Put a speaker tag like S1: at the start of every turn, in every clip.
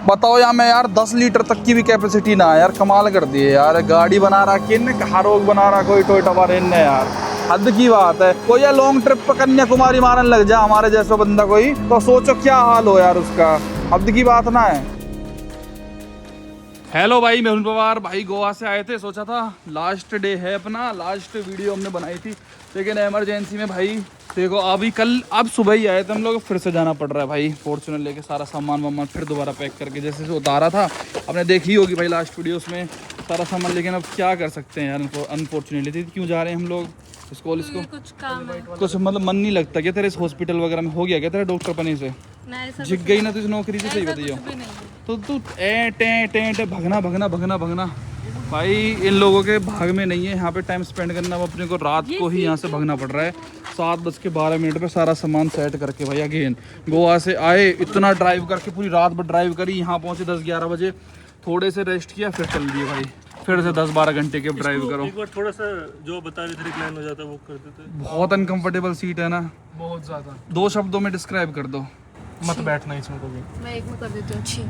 S1: बताओ यार, मैं यार 10 लीटर तक की भी कैपेसिटी ना है यार, कमाल कर दिए यार। गाड़ी बना रहा कि इनने, हारोग बना रहा कोई टोयोटा वाले इनने यार, हद की बात है। कोई यार लॉन्ग ट्रिप पर कन्याकुमारी मारने लग जाए हमारे जैसा बंदा कोई, तो सोचो क्या हाल हो यार उसका, हद की बात ना है। हेलो भाई, मैं पवार भाई, गोवा से आए थे, सोचा था लास्ट डे है अपना, लास्ट वीडियो हमने बनाई थी, लेकिन इमरजेंसी में भाई देखो अभी अब सुबह ही आए थे हम लोग, फिर से जाना पड़ रहा है भाई। फॉर्च्यूनर लेके सारा सामान वामान फिर दोबारा पैक करके, जैसे से उतारा था आपने देखी होगी भाई लास्ट वीडियो, उसमें सारा सामान। लेकिन अब क्या कर सकते हैं यार, अनफॉर्चुनेटली क्यों जा रहे हैं हम लोग इसको कुछ काम है, कुछ मतलब मन नहीं लगता क्या तेरे इस हॉस्पिटल वगैरह में? हो गया क्या तेरा डॉक्टर बने से? झिक गई ना तुझे नौकरी से? सही बताइए। तो तू टे भगना भगना भगना भगना भाई, इन लोगों के भाग में नहीं है यहाँ पे टाइम स्पेंड करना। अब अपने को रात को ही यहाँ से भगना पड़ रहा है। 7:12 पे सारा सामान सेट करके भाई अगेन गोवा से आए, इतना ड्राइव करके पूरी रात भर ड्राइव करी, यहाँ पहुँचे 10-11 बजे, थोड़े से रेस्ट किया, फिर चल दिए भाई, फिर से 10-12 घंटे के ड्राइव करो।
S2: एक बार थोड़ा सा जो बता रहे थे रिक्लाइन हो जाता है वो कर देते।
S1: बहुत अनकंफर्टेबल सीट है ना,
S2: बहुत ज्यादा।
S1: 2 शब्दों में डिस्क्राइब कर दो।
S2: मत बैठना इसमें कभी।
S3: मैं एक में कर देती हूँ अच्छी।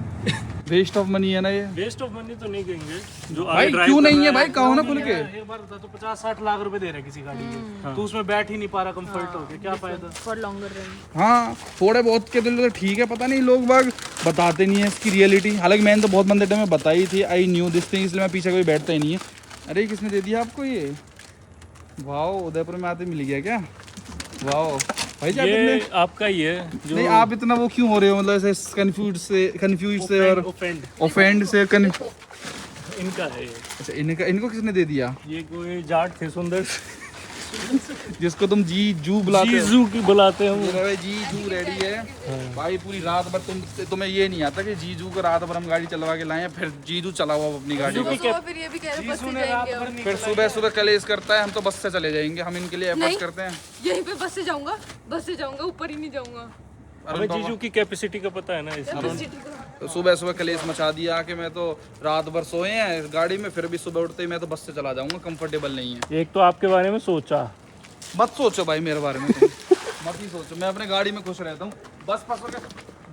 S1: वेस्ट ऑफ मनी है ना ये?
S2: वेस्ट ऑफ मनी तो नहीं कहेंगे जो
S1: भाई क्यों नहीं है भाई, कहो ना खुल के।
S2: एक बार बता तो 50-60 लाख रुपए दे रहे किसी गाड़ी के, तो उसमें बैठ ही नहीं पा रहा कंफर्ट होके, क्या फायदा?
S3: For longer range.
S1: हाँ थोड़े बहुत के लिए तो ठीक है, पता नहीं लोग बाग बताते नहीं है इसकी रियलिटी। हालांकि मैंने तो बहुत बंदे में बताई थी, आई न्यू दिस थिंग, इसलिए मैं पीछे कोई बैठता ही नहीं है। अरे किसने दे दिया आपको ये? वाह, उदयपुर में आते मिल गया क्या? वाह भाई,
S2: ये आपका ही है जो...
S1: नहीं आप इतना वो क्यों हो रहे हो, मतलब ऐसे कंफ्यूज से और ऑफेंड से
S2: इनका है।
S1: अच्छा, इनको किसने दे दिया?
S2: ये कोई जाट थे सुंदर
S1: जिसको तुम जीजू बुलाते हो।
S2: जीजू की बुलाते हो।
S1: जीजू रेडी है भाई, पूरी रात भर तुम्हें ये नहीं आता कि जीजू को रात भर हम गाड़ी चलवा के लाए, फिर जीजू चलाओ अपनी गाड़ी का,
S3: फिर ये भी कह रहे बस से जाएंगे,
S1: फिर सुबह सुबह कलेश करता है। हम तो बस से चले जाएंगे, हम इनके लिए एफर्ट्स करते हैं।
S3: यहीं पे बस से जाऊंगा, ऊपर ही नहीं जाऊंगा।
S2: हमें जीजू की कैपेसिटी का पता है ना, इसलिए
S1: तो सुबह सुबह कलेश मचा दिया कि मैं तो रात भर सोए हैं गाड़ी में, फिर भी सुबह उठते ही मैं तो बस से चला जाऊंगा, कंफर्टेबल नहीं है।
S2: एक तो आपके बारे में सोचा,
S1: मत सोचो भाई मेरे बारे में मत ही सोचो, मैं अपने गाड़ी में खुश रहता हूँ। बस का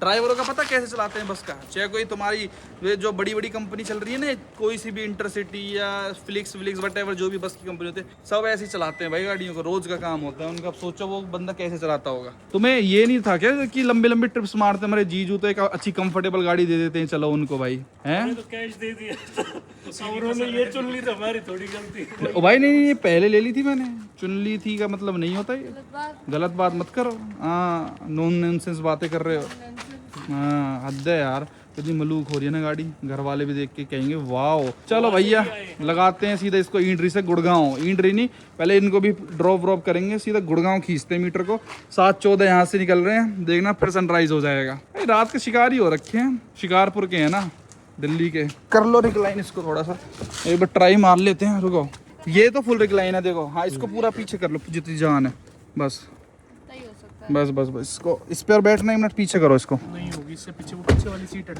S1: ड्राइवरों का पता कैसे चलाते हैं बस का, चाहे कोई तुम्हारी जो बड़ी बड़ी कंपनी चल रही है ना, कोई सी भी इंटरसिटी या फ्लिक्स व्हाटएवर जो भी बस की कंपनी होती है, सब ऐसे ही चलाते हैं भाई गाड़ियों को, रोज का काम होता है उनका। अब सोचो वो बंदा कैसे चलाता होगा। तुम्हें ये नहीं था क्या कि लंबी लंबी ट्रिप्स मारते हमारे जीजू, तो एक अच्छी कंफर्टेबल गाड़ी दे देते हैं, चलो उनको भाई हैं।
S2: तो कैश दे दिया उन्होंने, ये चुन ली तो हमारी थोड़ी गलती।
S1: ओ भाई नहीं, पहले ले ली थी मैंने, चुन ली थी का मतलब नहीं होता ये, गलत बात मत करो। हाँ नॉनसेंस बातें कर रहे हो, हाँ हद है यार, इतनी मलूक हो रही है ना गाड़ी, घर वाले भी देख के कहेंगे वाओ। चलो भैया लगाते हैं सीधा इसको ईंड्री से गुड़गांव, ईंड्री नहीं, पहले इनको भी ड्रॉप करेंगे, सीधा गुड़गांव खींचते हैं मीटर को। 7:14 यहाँ से निकल रहे हैं, देखना फिर सनराइज हो जाएगा भाई। रात के शिकारी हो रखे हैं, शिकारपुर के हैं ना, दिल्ली के। कर लो रिक्लाइन इसको थोड़ा सा, एक बार ट्राई मार लेते हैं, रुको। ये तो फुल रिक्लाइन है देखो, हाँ इसको पूरा पीछे कर लो जितनी जान है, बस बस बस बस इसको, इस पर बैठना 1 मिनट पीछे करो इसको।
S2: नहीं होगी इससे पीछे, वो पीछे वाली सीट है।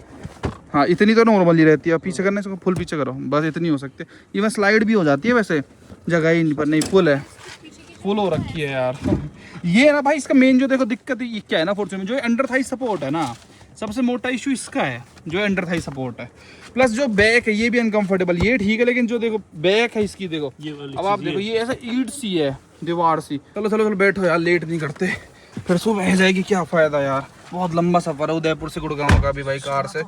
S1: हाँ इतनी तो नॉर्मली रहती है, पीछे करना इसको फुल पीछे करो, बस इतनी हो सकती है। इवन स्लाइड भी हो जाती है वैसे, जगह ही नहीं पर नहीं, फुल है, फुल हो रखी है यार। ये ना भाई इसका मेन जो देखो दिक्कत ये क्या है ना फॉर्च्यूनर में, जो अंडर थाई सपोर्ट है ना, सबसे मोटा इशू इसका है, जो अंडर थाई सपोर्ट है। प्लस जो बैक है ये भी अनकंफर्टेबल, ये ठीक है, लेकिन जो देखो बैक है इसकी देखो, अब आप देखो ये ऐसा ईंट सी है, दीवार सी। चलो चलो चलो बैठो यार, लेट नहीं करते, फिर सुबह जाएगी, क्या फायदा यार। बहुत लंबा सफर है उदयपुर से गुड़गांव का भी भाई, कार से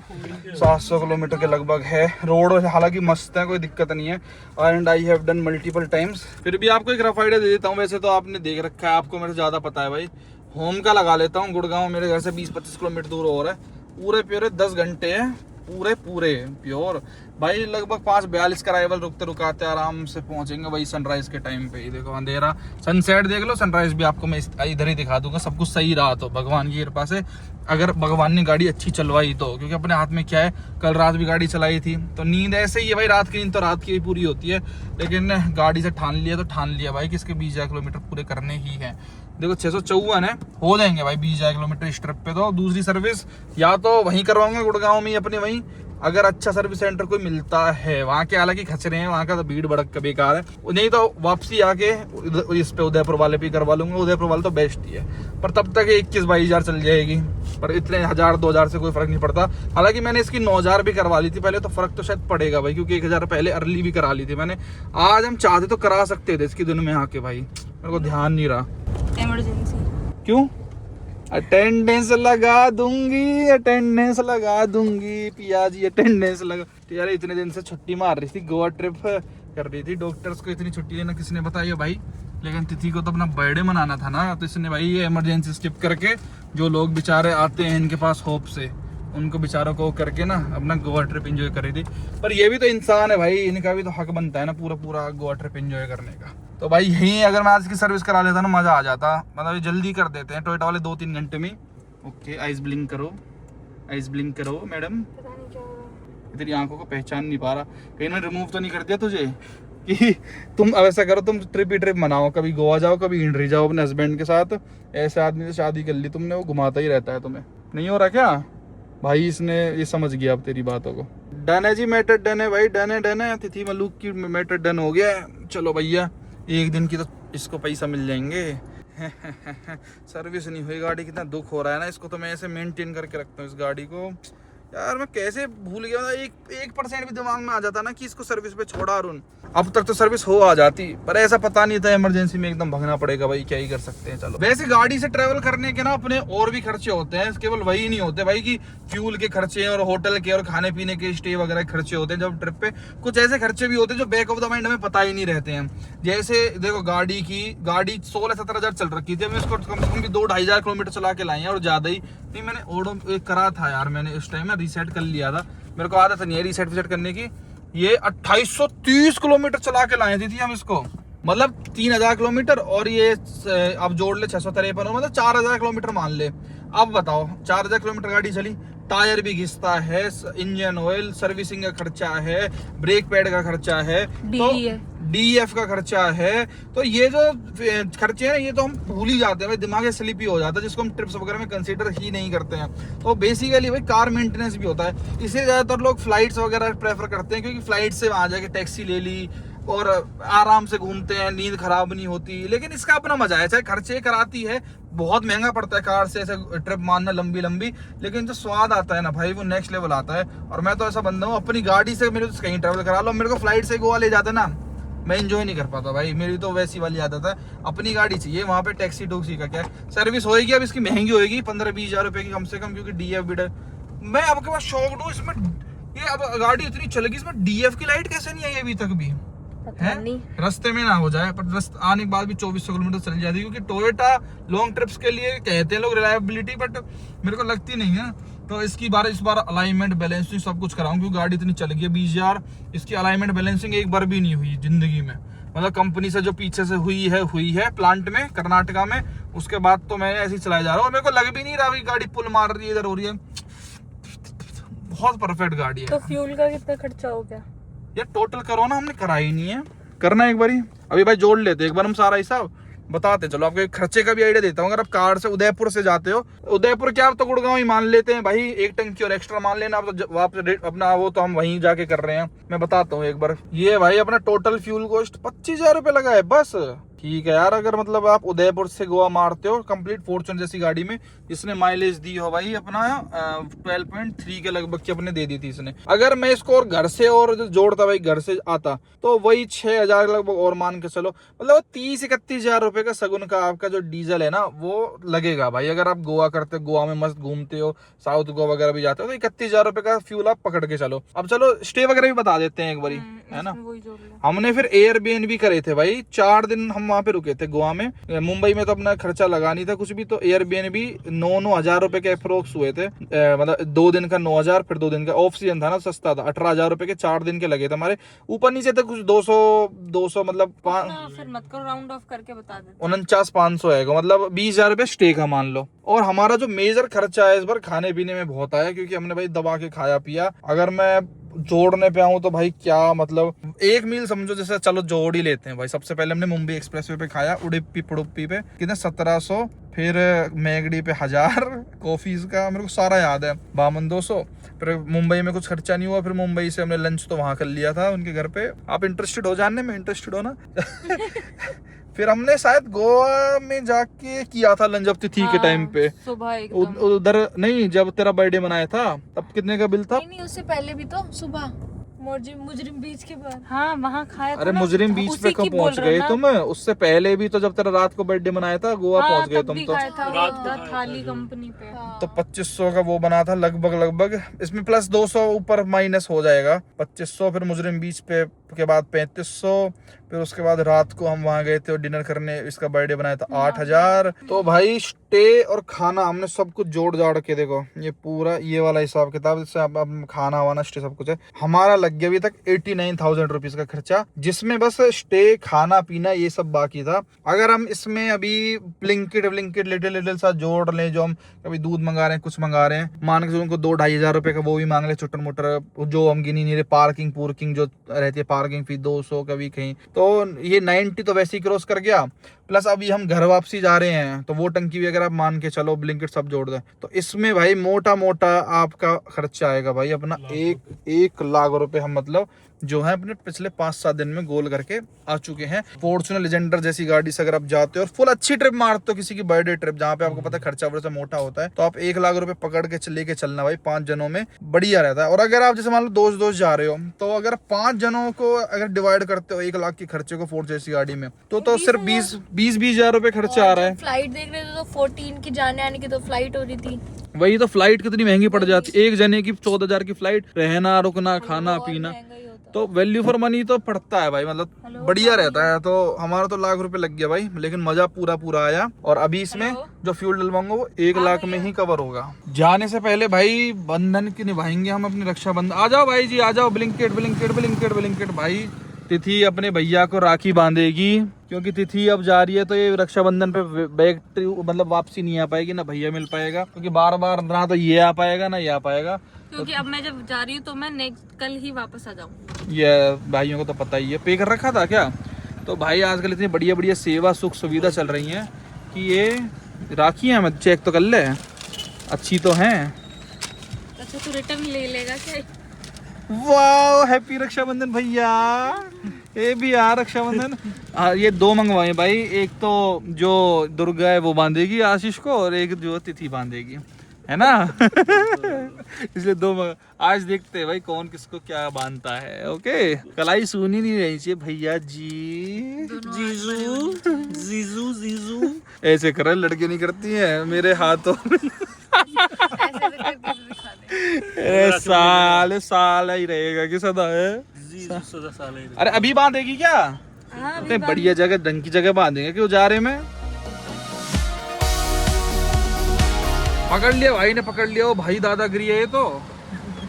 S1: 700 किलोमीटर के लगभग है। रोड हालांकि मस्त है, कोई दिक्कत नहीं है, and I have done multiple times. फिर भी आपको एक रफ आइडिया दे देता हूँ, वैसे तो आपने देख रखा है, आपको मेरे से ज़्यादा पता है भाई। होम का लगा लेता हूँ, गुड़गांव मेरे घर से 20-25 किलोमीटर दूर हो रहा है, पूरे 10 घंटे है, पूरे प्योर भाई। लगभग 5:42 का अराइवल, रुकते रुकाते आराम से पहुंचेंगे वही सनराइज के टाइम पे। देखो अंधेरा, सनसेट देख लो, सनराइज भी आपको मैं इधर ही दिखा दूंगा। सब कुछ सही रहा तो भगवान की कृपा से, अगर भगवान ने गाड़ी अच्छी चलवाई तो, क्योंकि अपने हाथ में क्या है, कल रात भी गाड़ी चलाई थी, तो नींद ऐसे ही है भाई, रात की नींद तो रात की ही पूरी होती है, लेकिन गाड़ी से ठान लिया तो ठान लिया भाई कि इसके 20 किलोमीटर पूरे करने ही है। देखो 654 है, हो जाएंगे भाई 20 किलोमीटर इस ट्रिप पे। तो दूसरी सर्विस या तो वहीं करवाऊंगा गुड़गांव में अपने वहीं, अगर अच्छा सर्विस सेंटर कोई मिलता है, वहाँ के हालांकि खचरे हैं, वहाँ का तो भीड़ भड़क बेकार है, नहीं तो वापसी आके इस पे उदयपुर वाले पे करवा लूंगा। उदयपुर वाले तो बेस्ट ही है, पर तब तक 21-22 हज़ार चल जाएगी, पर इतने 1000-2000 से कोई फर्क नहीं पड़ता। हालांकि मैंने इसकी 9000 भी करवा ली थी पहले, तो फर्क तो शायद पड़ेगा भाई, क्योंकि 1000 पहले अर्ली भी करा ली थी मैंने। आज हम चाहते तो करा सकते थे इसकी दिन में आके, भाई मेरे को ध्यान नहीं रहा।
S3: इमरजेंसी।
S1: क्यों? अटेंडेंस लगा दूंगी, अटेंडेंस लगा दूंगी पिया जी, अटेंडेंस लगा। तो यार इतने दिन से छुट्टी मार रही थी, गोवा ट्रिप कर रही थी। डॉक्टर्स को इतनी छुट्टी लेना किसने बताई है भाई, लेकिन तिथि को तो अपना बर्थडे मनाना था ना, तो इसने भाई ये इमरजेंसी स्किप करके जो लोग बेचारे आते हैं इनके पास होप से, उनको बेचारों को करके ना अपना गोवा ट्रिप एंजॉय कर रही थी। पर ये भी तो इंसान है भाई, इनका भी तो हक बनता है ना पूरा पूरा गोवा ट्रिप एंजॉय करने का। तो भाई यहीं अगर मैं आज की सर्विस करा लेता ना, मजा आ जाता। मतलब ये जल्दी कर देते हैं टोयोटा वाले 2-3 घंटे में। ओके, आइस ब्लिंक करो, आइस ब्लिंक करो मैडम।
S3: पता नहीं क्या हो रहा है।
S1: तेरी आंखों को पहचान नहीं पा रहा, कहीं ना रिमूव तो नहीं कर दिया तुझे कि तुम अब ऐसा करो, तुम ट्रिप ही ट्रिप मनाओ, कभी गोवा जाओ कभी इंड्री जाओ अपने हस्बैंड के साथ। ऐसे आदमी से शादी कर ली तुमने, वो घुमाता ही रहता है तुम्हें। नहीं हो रहा क्या भाई? इसने ये समझ गया अब तेरी बातों को। डन है जी, मैटर डन है भाई, डन है डन है। तिथि मलूक की मैटर डन हो गया है। चलो भैया, एक दिन की तो इसको पैसा मिल जाएंगे। सर्विस नहीं हुई गाड़ी, कितना दुख हो रहा है ना। इसको तो मैं ऐसे मेंटेन करके रखता हूँ इस गाड़ी को। यार मैं कैसे भूल गया था, 1% भी दिमाग में आ जाता ना कि इसको सर्विस पे छोड़ा अरुण। अब तक तो सर्विस हो आ जाती, पर ऐसा पता नहीं था इमरजेंसी में एकदम भगना पड़ेगा भाई, क्या ही कर सकते हैं। चलो, वैसे गाड़ी से ट्रेवल करने के ना अपने और भी खर्चे होते हैं, केवल वही नहीं होते भाई कि फ्यूल के खर्चे और होटल के और खाने पीने के स्टे वगैरह के खर्चे होते हैं। जब ट्रिप पे कुछ ऐसे खर्चे भी होते हैं जो बैक ऑफ द माइंड हमें पता ही नहीं रहते हैं। जैसे देखो, गाड़ी 16-17 हज़ार चल रखी थी, हमने इसको कम से कम भी 2-2.5 हज़ार किलोमीटर चला के लाए हैं, और ज्यादा ही नहीं। मैंने ऑडो करा था यार, मैंने उस टाइम ना रीसेट कर लिया था, मेरे को आदत नहीं है रीसेट विसेट करने की। ये 2830 किलोमीटर चला के लाए थी हम इसको, मतलब 3000 किलोमीटर, और ये अब जोड़ ले 653, मतलब 4000 किलोमीटर मान ले। अब बताओ, 4000 किलोमीटर गाड़ी चली, टायर भी घिसता है, इंजन ऑयल सर्विसिंग का खर्चा है, ब्रेक पैड का खर्चा है, तो DEF का खर्चा है। तो ये जो खर्चे हैं ये तो हम भूल ही जाते हैं भाई, दिमाग से स्लिप ही हो जाता है, जिसको हम ट्रिप्स वगैरह में कंसीडर ही नहीं करते हैं। तो बेसिकली भाई कार मेंटेनेंस भी होता है, इसलिए ज्यादातर लोग फ्लाइट्स वगैरह प्रेफर करते हैं, क्योंकि फ्लाइट से वहां जाके टैक्सी ले ली और आराम से घूमते हैं, नींद खराब नहीं होती। लेकिन इसका अपना मजा है, चाहे खर्चे कराती है, बहुत महंगा पड़ता है कार से ऐसे ट्रिप मारना लंबी लंबी, लेकिन जो स्वाद आता है ना भाई, वो नेक्स्ट लेवल आता है। और मैं तो ऐसा बंदा हूँ, अपनी गाड़ी से मेरे तो कहीं ट्रैवल करा लो, मेरे को फ्लाइट से गोवा ले जाते ना, मैं एंजॉय नहीं कर पाता भाई। मेरी तो वैसी वाली आदत है, अपनी गाड़ी चाहिए, वहाँ पे टैक्सी टोक्सी का क्या सर्विस होएगी। अब इसकी महंगी होएगी 15-20 हज़ार रुपए की कम से कम, क्योंकि DEF भी मैं आपके पास शौक हूँ इसमें। ये अब गाड़ी इतनी चलेगी, इसमें DEF की लाइट कैसे नहीं आई अभी तक भी है? रास्ते में ना हो जाए, पर आने के बाद भी 2400 किलोमीटर चल जाती है, क्योंकि टोयोटा लॉन्ग ट्रिप्स के लिए कहते हैं लोग रिलायबिलिटी, बट मेरे को लगती नहीं है। तो इस बार अलाइनमेंट बैलेंसिंग सब कुछ कराऊं, क्योंकि गाड़ी इतनी चल गई है 20,000, इसकी अलाइनमेंट बैलेंसिंग एक बार भी नहीं हुई जिंदगी में। मतलब कंपनी से जो पीछे से हुई है प्लांट में कर्नाटका में, उसके बाद तो मैं ऐसे ही चलाया जा रहा हूँ, और मेरे को लग भी नहीं रहा गाड़ी पुल मार रही है, इधर हो रही है। बहुत परफेक्ट गाड़ी है।
S3: तो फ्यूल का कितना खर्चा हो गया
S1: यार? टोटल करो ना, हमने करा ही नहीं है, करना एक बारी। अभी भाई जोड़ लेते एक बार हम सारा हिसाब, बताते चलो आपको खर्चे का भी आइडिया देता हूँ। अगर आप कार से उदयपुर से जाते हो, उदयपुर क्या आप तो गुड़गांव ही मान लेते हैं भाई, एक टंकी और एक्स्ट्रा मान लेना आप, तो वापस अपना वो तो हम वहीं जाके कर रहे हैं। मैं बताता हूँ एक बार, ये भाई अपना टोटल फ्यूल कॉस्ट 25,000 रुपये लगा है बस। ठीक है यार, अगर मतलब आप उदयपुर से गोवा मारते हो कंप्लीट फॉर्च्यूनर जैसी गाड़ी में, इसने माइलेज दी हो भाई अपना 12.3 के लगभग की अपने दे दी थी इसने। अगर मैं इसको और घर से और जोड़ता भाई, घर से आता तो वही 6,000 लगभग और मान के चलो, मतलब 30-31 हज़ार रुपए का सगुन का आपका जो डीजल है ना वो लगेगा भाई। अगर आप गोवा करते, गोवा में मस्त घूमते हो, साउथ गोवा वगैरह भी जाते हो, तो 31,000 रुपए का फ्यूल आप पकड़ के चलो। अब चलो स्टे वगैरह भी बता देते हैं एक बारी, है ना। हमने फिर एयरबीएनबी करे थे भाई, 4 दिन हम वहाँ पे रुके थे गोवा में। मुंबई में तो अपना खर्चा लगा नहीं था कुछ भी, तो एयरबीएनबी 9 हज़ार रुपए के अप्रोक्स हुए थे। मतलब 2 दिन का 9,000, फिर 2 दिन का ऑफ सीजन था ना, सस्ता था, 18,000 रुपए के 4 दिन के लगे थे हमारे। ऊपर नीचे थे कुछ 200 मतलब
S3: फिर मत करो, राउंड ऑफ करके बता दे,
S1: 49,500 है, मतलब 20,000 रुपए स्टे का मान लो। और हमारा जो मेजर खर्चा है इस बार खाने पीने में बहुत आया, क्योंकि हमने भाई दबा के खाया पिया। अगर मैं जोड़ने पे आऊँ तो भाई क्या मतलब, एक मील समझो जैसे चलो जोड़ ही लेते हैं भाई। सबसे पहले हमने मुंबई एक्सप्रेसवे पे खाया, उडुपी पुडुपी पे कितने 1700, फिर मैगडी पे 1000, कॉफीज का मेरे को सारा याद है 5200। फिर मुंबई में कुछ खर्चा नहीं हुआ, फिर मुंबई से हमने लंच तो वहां कर लिया था उनके घर पे। आप इंटरेस्टेड हो जानने में, इंटरेस्टेड हो ना? फिर हमने शायद गोवा में जाके किया था लंच, जब तिथि के टाइम पे
S3: सुबह एकदम।
S1: उधर नहीं, जब तेरा बर्थडे मनाया था तब कितने का बिल था?
S4: नहीं उससे पहले भी तो सुबह मुजरिम बीच के बाद।
S3: हाँ वहाँ खाया था
S1: अरे
S3: ना।
S1: मुजरिम बीच
S3: उसी
S1: पे
S3: की
S1: कब
S3: बोल
S1: पहुंच
S3: रहे हो
S1: गए
S3: ना?
S1: तुम? उससे पहले भी तो जब तेरा रात को बर्थडे मनाया था गोवा
S3: हाँ,
S1: पहुंच गए
S3: तब
S1: तुम
S3: भी
S1: तो।
S3: खाया था
S2: रात
S3: वो
S2: को खाया
S3: थाली
S2: था।
S3: कंपनी पे।
S1: तो 2500 का वो बना था लगभग। इसमें प्लस 200 ऊपर माइनस हो जाएगा, 2500। फिर मुजरिम बीच पे के बाद 3500। फिर उसके बाद रात को हम वहां गए थे और डिनर करने, इसका बर्थडे बनाया था 8000। तो भाई स्टे और खाना हमने सब कुछ जोड़ जाड़ के देखो, ये पूरा ये वाला हिसाब किताब, इससे अब खाना वाना स्टे सब कुछ है, हमारा लग गया अभी तक 89,000 रुपीज का खर्चा, जिसमें बस स्टे खाना पीना ये सब बाकी था। अगर हम इसमें अभी ब्लिंकिट लिटिल सा जोड़ लें, जो हम कभी दूध मंगा रहे हैं, कुछ मंगा रहे हैं, मान के उनको 2-2.5 हजार रुपए का वो भी मांग ले चुटर मुटर, जो हम गिनी नहीं रहे, पार्किंग जो रहती है, पार्किंग फी 200 कभी कहीं, तो ये 90 तो वैसे ही क्रॉस कर गया। प्लस अभी हम घर वापसी जा रहे हैं तो वो टंकी भी अगर आप मान के चलो ब्लिंकिट सब जोड़ दें, तो इसमें भाई मोटा आपका खर्चा आएगा भाई अपना 1 लाख रुपए। हम मतलब जो है अपने पिछले 5-7 दिन में गोल करके आ चुके हैं। फॉर्च्यूनर लेजेंडर जैसी गाड़ी से अगर आप जाते हो और फुल अच्छी ट्रिप मारते हो, किसी की बर्थडे ट्रिप जहाँ पे आपको पता है खर्चा वर्चा मोटा होता है, तो आप 1 लाख रुपए पकड़ के लेके चलना भाई, 5 जनों में बढ़िया रहता है। और अगर आप जैसे मान लो दोस्त जा रहे हो, तो अगर 5 जनों को अगर डिवाइड करते हो 1 लाख के खर्चे को फोर्स जैसी गाड़ी में, तो सिर्फ 20 हजार रुपए खर्चा आ रहा है।
S4: फ्लाइट देख रहे थे तो 14 की जाने आने की तो फ्लाइट हो रही थी।
S1: वही तो, फ्लाइट कितनी महंगी पड़ जाती है, एक जने की 14,000 की फ्लाइट, रहना रुकना खाना पीना, तो वैल्यू फॉर मनी तो पड़ता है भाई, मतलब बढ़िया रहता है। तो हमारा तो 1 लाख रुपए लग गया भाई, लेकिन मजा पूरा आया। और अभी इसमें जो फ्यूल डलवाऊंगा वो 1 लाख में ही कवर होगा। जाने से पहले भाई बंधन की निभाएंगे हम अपनी रक्षाबंधन। आ जाओ भाई जी, आ जाओ, ब्लिंकिट भाई। तिथि अपने भैया को राखी बांधेगी, क्योंकि तिथि अब जा रही है, तो ये रक्षाबंधन पे बैक मतलब वापसी नहीं आ पाएगी, ना भैया मिल पाएगा, क्योंकि बार ना तो ये आ पाएगा ना ये आ पाएगा,
S3: क्योंकि अब मैं जब जा रही हूँ तो मैं नेक्स्ट कल ही वापस आ जाऊँ।
S1: ये भाइयों को तो पता ही है। पे कर रखा था क्या? तो भाई आजकल इतनी बढ़िया सेवा सुख सुविधा चल रही है कि ये राखियाँ मत चेक तो कर ले, अच्छी तो हैं।
S3: अच्छा तू रिटर्न ले लेगा क्या?
S1: वाह, हैप्पी रक्षाबंधन भैया। ये भी यार रक्षाबंधन। ये 2 मंगवाए भाई, एक तो जो दुर्गा है वो बांधेगी आशीष को, और एक जो तिथि बांधेगी, है ना? इसलिए 2 आज देखते हैं भाई कौन किसको क्या बांधता है। ओके, कलाई सुनी नहीं रही चाहिए भैया जी। जीजू ऐसे कर, लड़के नहीं करती है मेरे हाथों में। साल ही रहेगा कि सदा है। अरे अभी बांधेगी क्या? अरे बढ़िया जगह, ढंग की जगह बांधेंगे, क्यों जा रहे में। पकड़ लिया भाई ने, पकड़ लिया। ओ भाई दादागिरी है ये तो।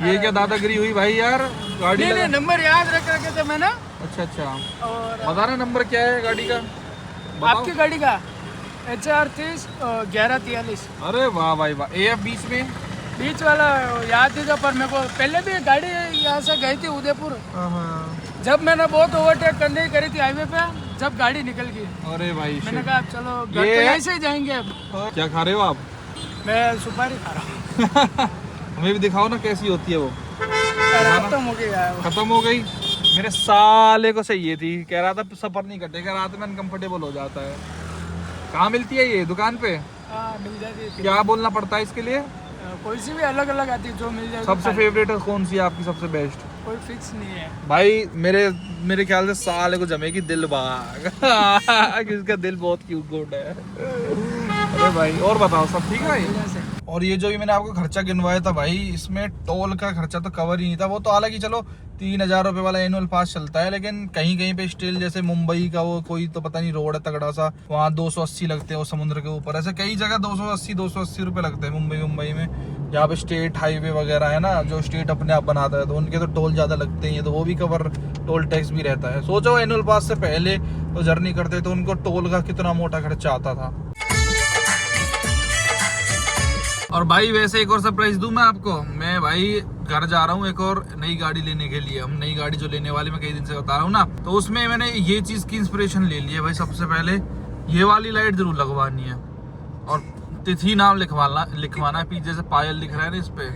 S1: ये क्या दादागिरी हुई भाई यार? गाड़ी
S2: नहीं, नंबर याद रखे थे मैंने।
S1: अच्छा
S2: और
S1: बताना नंबर क्या है गाड़ी का?
S2: आपकी गाड़ी का HR 30 1143।
S1: अरे वाह भाई वाह। AF
S2: बीच वाला याद ही था, पर मेरे को पहले भी गाड़ी यहाँ से गई थी उदयपुर, जब मैंने बहुत ओवरटेक करने की करी थी हाईवे पे, जब गाड़ी निकल गई।
S1: अरे भाई
S2: मैंने कहा चलो घर पे ऐसे ही जाएंगे अब।
S1: क्या खा रहे हो आप?
S2: मैं सुपारी खा रहा हूँ।
S1: हमें भी दिखाओ ना कैसी होती है वो।
S2: खत्म हो गई यार,
S1: खत्म हो गई। मेरे साले को चाहिए थी, कह रहा था सफर नहीं कटेगा, रात में अनकंफर्टेबल हो जाता है। कहाँ मिलती है ये? दुकान पे?
S2: मिल जाती है।
S1: क्या बोलना पड़ता है इसके लिए?
S2: कोई सी भी अलग अलग आती है, जो मिल जाए।
S1: सबसे फेवरेट कौन सी है आपकी, सबसे बेस्ट?
S2: कोई फिक्स नहीं है
S1: भाई। मेरे ख्याल से साले को जमेगी दिल बाग। इसका दिल बहुत क्यूट गोट है। अरे भाई और बताओ, सब ठीक है भाई? और ये जो भी मैंने आपको खर्चा गिनवाया था भाई, इसमें टोल का खर्चा तो कवर ही नहीं था। वो तो हालांकि चलो 3,000 रुपये वाला एनुअल पास चलता है, लेकिन कहीं कहीं पे स्टिल, जैसे मुंबई का वो कोई तो पता नहीं रोड है तगड़ा सा, वहाँ 280 लगते हैं वो समुद्र के ऊपर। ऐसे कई जगह 280 रुपये लगते हैं मुंबई में, जहाँ पे स्टेट हाईवे वगैरह है ना, जो स्टेट अपने आप बनाता है, तो उनके तो टोल ज़्यादा लगते हैं, तो वो भी कवर, टोल टैक्स भी रहता है। सोचो एनुअल पास से पहले तो जर्नी करते तो उनको टोल का कितना मोटा खर्चा आता था। और भाई वैसे एक और सरप्राइज दूं मैं आपको, मैं भाई घर जा रहा हूँ एक और नई गाड़ी लेने के लिए। हम नई गाड़ी जो लेने वाली मैं कई दिन से बता रहा हूँ ना, तो उसमें मैंने ये चीज की इंस्पिरेशन ले ली है भाई। सबसे पहले ये वाली लाइट जरूर लगवानी है और तिथि नाम लिखवाना है पीछे से पायल लिख रहा है ना इस पे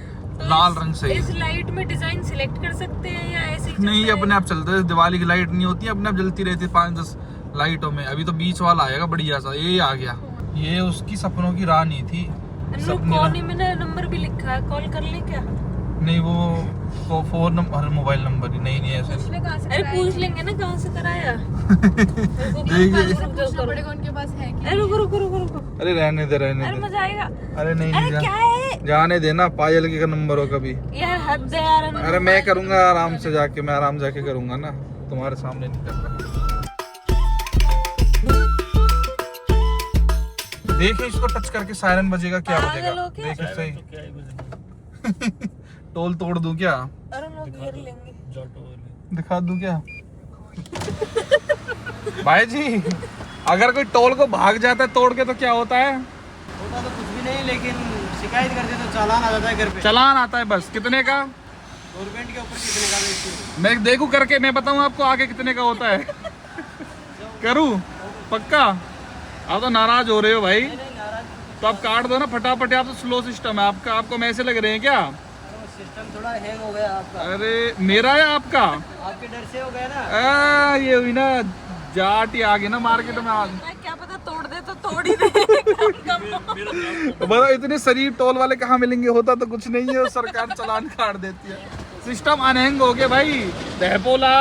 S1: लाल रंग से।
S3: इस लाइट में डिजाइन सिलेक्ट कर सकते हैं या ऐसे ही
S1: नहीं,
S3: चलता
S1: अपने आप चलते है। दिवाली की लाइट नहीं होती, अपने आप जलती रहती है 5-10 लाइटों में। अभी तो बीच वाला आएगा बढ़िया सा, ये आ गया। ये उसकी सपनों की रानी थी।
S3: है? कोने में ना नंबर भी लिखा है, कॉल कर ले क्या?
S1: नहीं, वो फोन नंबर मोबाइल नंबर ही नहीं ऐसे।
S3: अरे पूछ लेंगे ना कहाँ से कराया।
S4: पड़ेगा उनके पास है कि
S3: अरे रुको रुको रुको रुको,
S1: अरे रहने दे
S3: अरे मजा आएगा।
S1: अरे नहीं
S3: अरे क्या है
S1: जाने देना, पायल की का नंबर हो कभी।
S3: यार, हद है यार।
S1: अरे मैं करूंगा आराम से जाके, मैं आराम जाके करूंगा ना, तुम्हारे सामने नहीं करना। देखिए इसको टच करके सायरन बजेगा, क्या
S3: पागल
S1: बजेगा
S3: हो क्या?
S1: देखिए सही। टोल तोड़ दूं क्या?
S3: अरे लोग घेर लेंगे।
S1: दिखा दूं क्या? भाई जी, अगर कोई टोल को भाग जाता है तोड़ के तो क्या होता है?
S5: होता तो कुछ भी नहीं, लेकिन शिकायत करते तो चालान आ जाता है घर पे।
S1: चालान आता है बस। कितने का?
S5: गवर्नमेंट के ऊपर कितने का बेचती है?
S1: मैं देखूं करके, मैं बताऊं आपको आगे कितने का होता है। करूं पक्का? आप तो नाराज हो रहे हो भाई, तो आप काट दो ना फटाफट। आप तो स्लो सिस्टम है आपका, आपको मैसे लग रहे हैं क्या?
S5: सिस्टम थोड़ा हैंग हो गया आपका।
S1: अरे मेरा है आपका?
S5: आपके डर से हो गया ना।
S1: ये हुई ना जाट ही आ गई ना मार्केट में आज।
S3: क्या पता तोड़ दे तो तोड़ ही दे।
S1: बताओ इतने शरीफ टोल वाले कहाँ मिलेंगे? होता तो कुछ नहीं है, सरकार चालान काट देती है। सिस्टम अनहैंग हो गया भाई, दहपोला।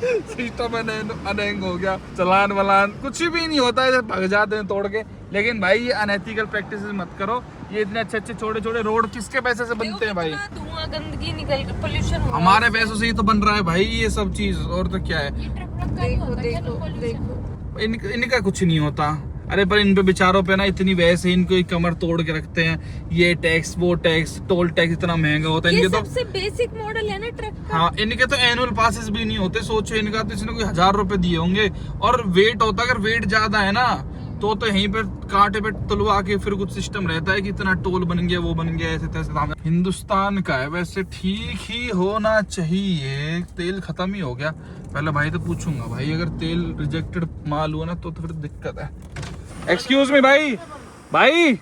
S1: सिस्टम अनहैंग हो गया, चलान वलान कुछ भी नहीं होता है, भाग जाते हैं तोड़ के। लेकिन भाई ये अनएथिकल प्रैक्टिसेस मत करो। ये इतने अच्छे अच्छे छोटे छोटे रोड किसके पैसे से बनते हैं भाई?
S3: धुआं गंदगी निकल के पोल्यूशन हो रहा है।
S1: हमारे पैसों से ही तो बन रहा है भाई ये सब चीज, और तो क्या है।
S3: देखो देखो देखो,
S1: इनका कुछ नहीं होता। अरे पर इन पे बेचारों पे ना इतनी वैसे इनको एक कमर तोड़ के रखते हैं। ये टैक्स वो टैक्स, टोल टैक्स इतना महंगा होता है
S3: ये
S1: इनके। तो
S3: सबसे बेसिक मॉडल है ना ट्रक का।
S1: हाँ, इनके तो एनुअल पासेस भी नहीं होते। सोचो इनका तो इसने कोई 1000 रुपए दिए होंगे, और वेट होता, अगर वेट ज्यादा है ना तो यहीं पर कांटे पे तुलवा के फिर कुछ सिस्टम रहता है कि इतना टोल बन गया वो बन गया ऐसे तैसे। हिंदुस्तान का है वैसे, ठीक ही होना चाहिए। तेल खत्म ही हो गया। पहले भाई तो पूछूंगा भाई, अगर तेल रिजेक्टेड माल हुआ ना तो फिर दिक्कत है। एक्सक्यूज मी भाई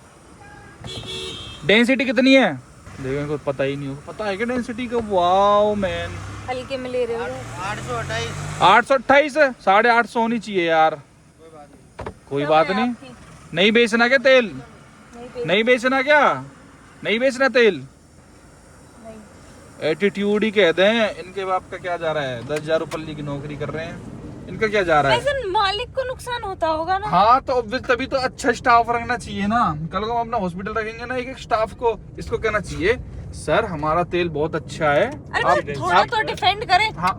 S1: डेंसिटी कितनी है? देखो इनको पता ही नहीं होगा। पता है क्या डेंसिटी का? वाओ मैन,
S3: हल्के में ले रहे हो।
S5: 828।
S1: 828 है, 850 होनी चाहिए यार। कोई बात नहीं। नहीं बेचना क्या तेल? नहीं बेचना क्या? नहीं बेचना तेल? एटीट्यूड ही कहते हैं। इनके बाप का क्या जा रहा है? 10,000 रुपये की नौकरी कर रहे हैं, इनका क्या जा रहा है?
S3: ऐसे मालिक को नुकसान होता होगा ना।
S1: हाँ तो obvious, तभी तो अच्छा स्टाफ रखना चाहिए ना। कल को हम अपना हॉस्पिटल रखेंगे ना, एक स्टाफ को इसको कहना चाहिए सर हमारा तेल बहुत अच्छा है।
S3: अरे तो थोड़ा तो डिफेंड करे।
S1: हाँ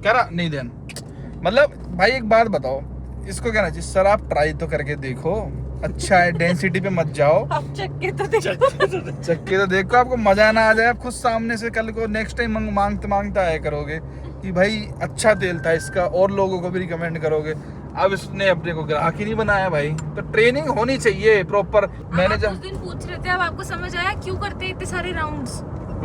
S1: कह रहा नहीं देना। मतलब भाई एक बात बताओ, इसको कहना चाहिए सर आप ट्राई तो करके देखो, अच्छा है, डेंसिटी पे मत जाओ।
S3: आप चक्के तो देखो।
S1: चक्के तो देखो, आपको मजा ना आ जाए, आप खुद सामने से कल को नेक्स्ट टाइम मांगते आया करोगे कि भाई अच्छा तेल था इसका, और लोगों को भी रिकमेंड करोगे। अब इसने अपने को ग्राहक ही नहीं बनाया भाई। तो ट्रेनिंग होनी चाहिए प्रॉपर। मैंने
S4: आप उस दिन पूछ रहे थे, अब आपको समझ आया क्यों करते हैं इतने सारे राउंड्स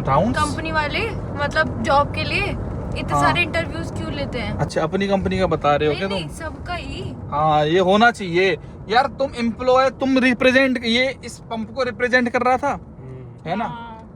S1: राउंड्स
S4: कंपनी वाले, मतलब जॉब के लिए इतने
S1: हाँ।
S4: सारे इंटरव्यूज क्यों लेते हैं?
S1: अच्छा अपनी कंपनी का बता रहे हो क्या
S4: नहीं
S1: तुम?
S4: नहीं, सबका ही।
S1: हाँ ये होना चाहिए यार। तुम एम्प्लॉय, तुम रिप्रेजेंट, ये इस पंप को रिप्रेजेंट कर रहा था, है ना?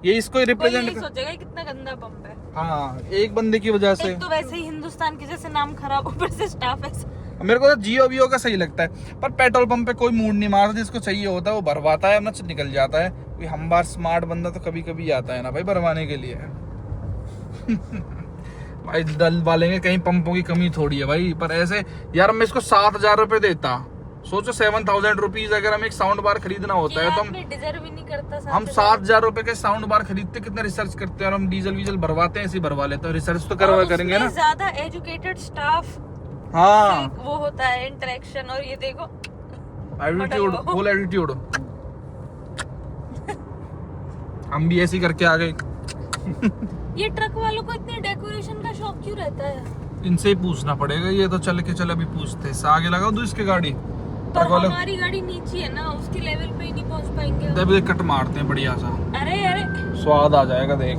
S1: ये इसको
S3: कोई
S1: रिप्रेजेंट
S3: यही सोचेगा कि कितना गंदा पंप है।
S1: हाँ एक बंदे की वजह से।
S3: एक तो वैसे ही हिंदुस्तान के जैसे नाम खराब, ऊपर से स्टाफ ऐसा।
S1: मेरे को तो जियो का सही लगता है, पर पेट्रोल पंप पे कोई मूड नहीं मारता। जिसको चाहिए होता है वो भरवाता है, अपना निकल जाता है। कोई हम बार स्मार्ट बंदा तो कभी कभी आता है ना भाई भरवाने के लिए। भाई डल वालेंगे, कहीं पंपों की कमी थोड़ी है भाई। पर ऐसे यार मैं इसको 7,000 रुपए देता। सोचो 7,000 रुपीज अगर हमें एक साउंड बार खरीदना होता है तो
S3: डिजर्व ही नहीं करता।
S1: हम 7,000 रुपए के साउंड बार खरीदते, कितना रिसर्च करते हैं, और हम डीजल वीजल भरवाते हैं, ऐसे ही भरवा लेते हैं। रिसर्च तो करवा करेंगे ना।
S3: ज्यादा एजुकेटेड स्टाफ
S1: हाँ
S3: वो होता है इंटरेक्शन। और ये देखो
S1: एटीट्यूड, फुल एटीट्यूड। हम भी ऐसे ही करके आ गए।
S3: ये ट्रक वालों को इतने डेकोरेशन का शौक क्यों रहता है?
S1: इनसे ही पूछना पड़ेगा। ये तो चल अभी पूछते हैं। आगे लगाओ दो इसकी गाड़ी।
S3: पर हमारी गाड़ी नीचे है ना, उसके लेवल पे ही नहीं पहुंच पाएंगे।
S1: तभी कट मारते हैं बढ़िया सा।
S3: अरे अरे
S1: स्वाद आ जाएगा देख।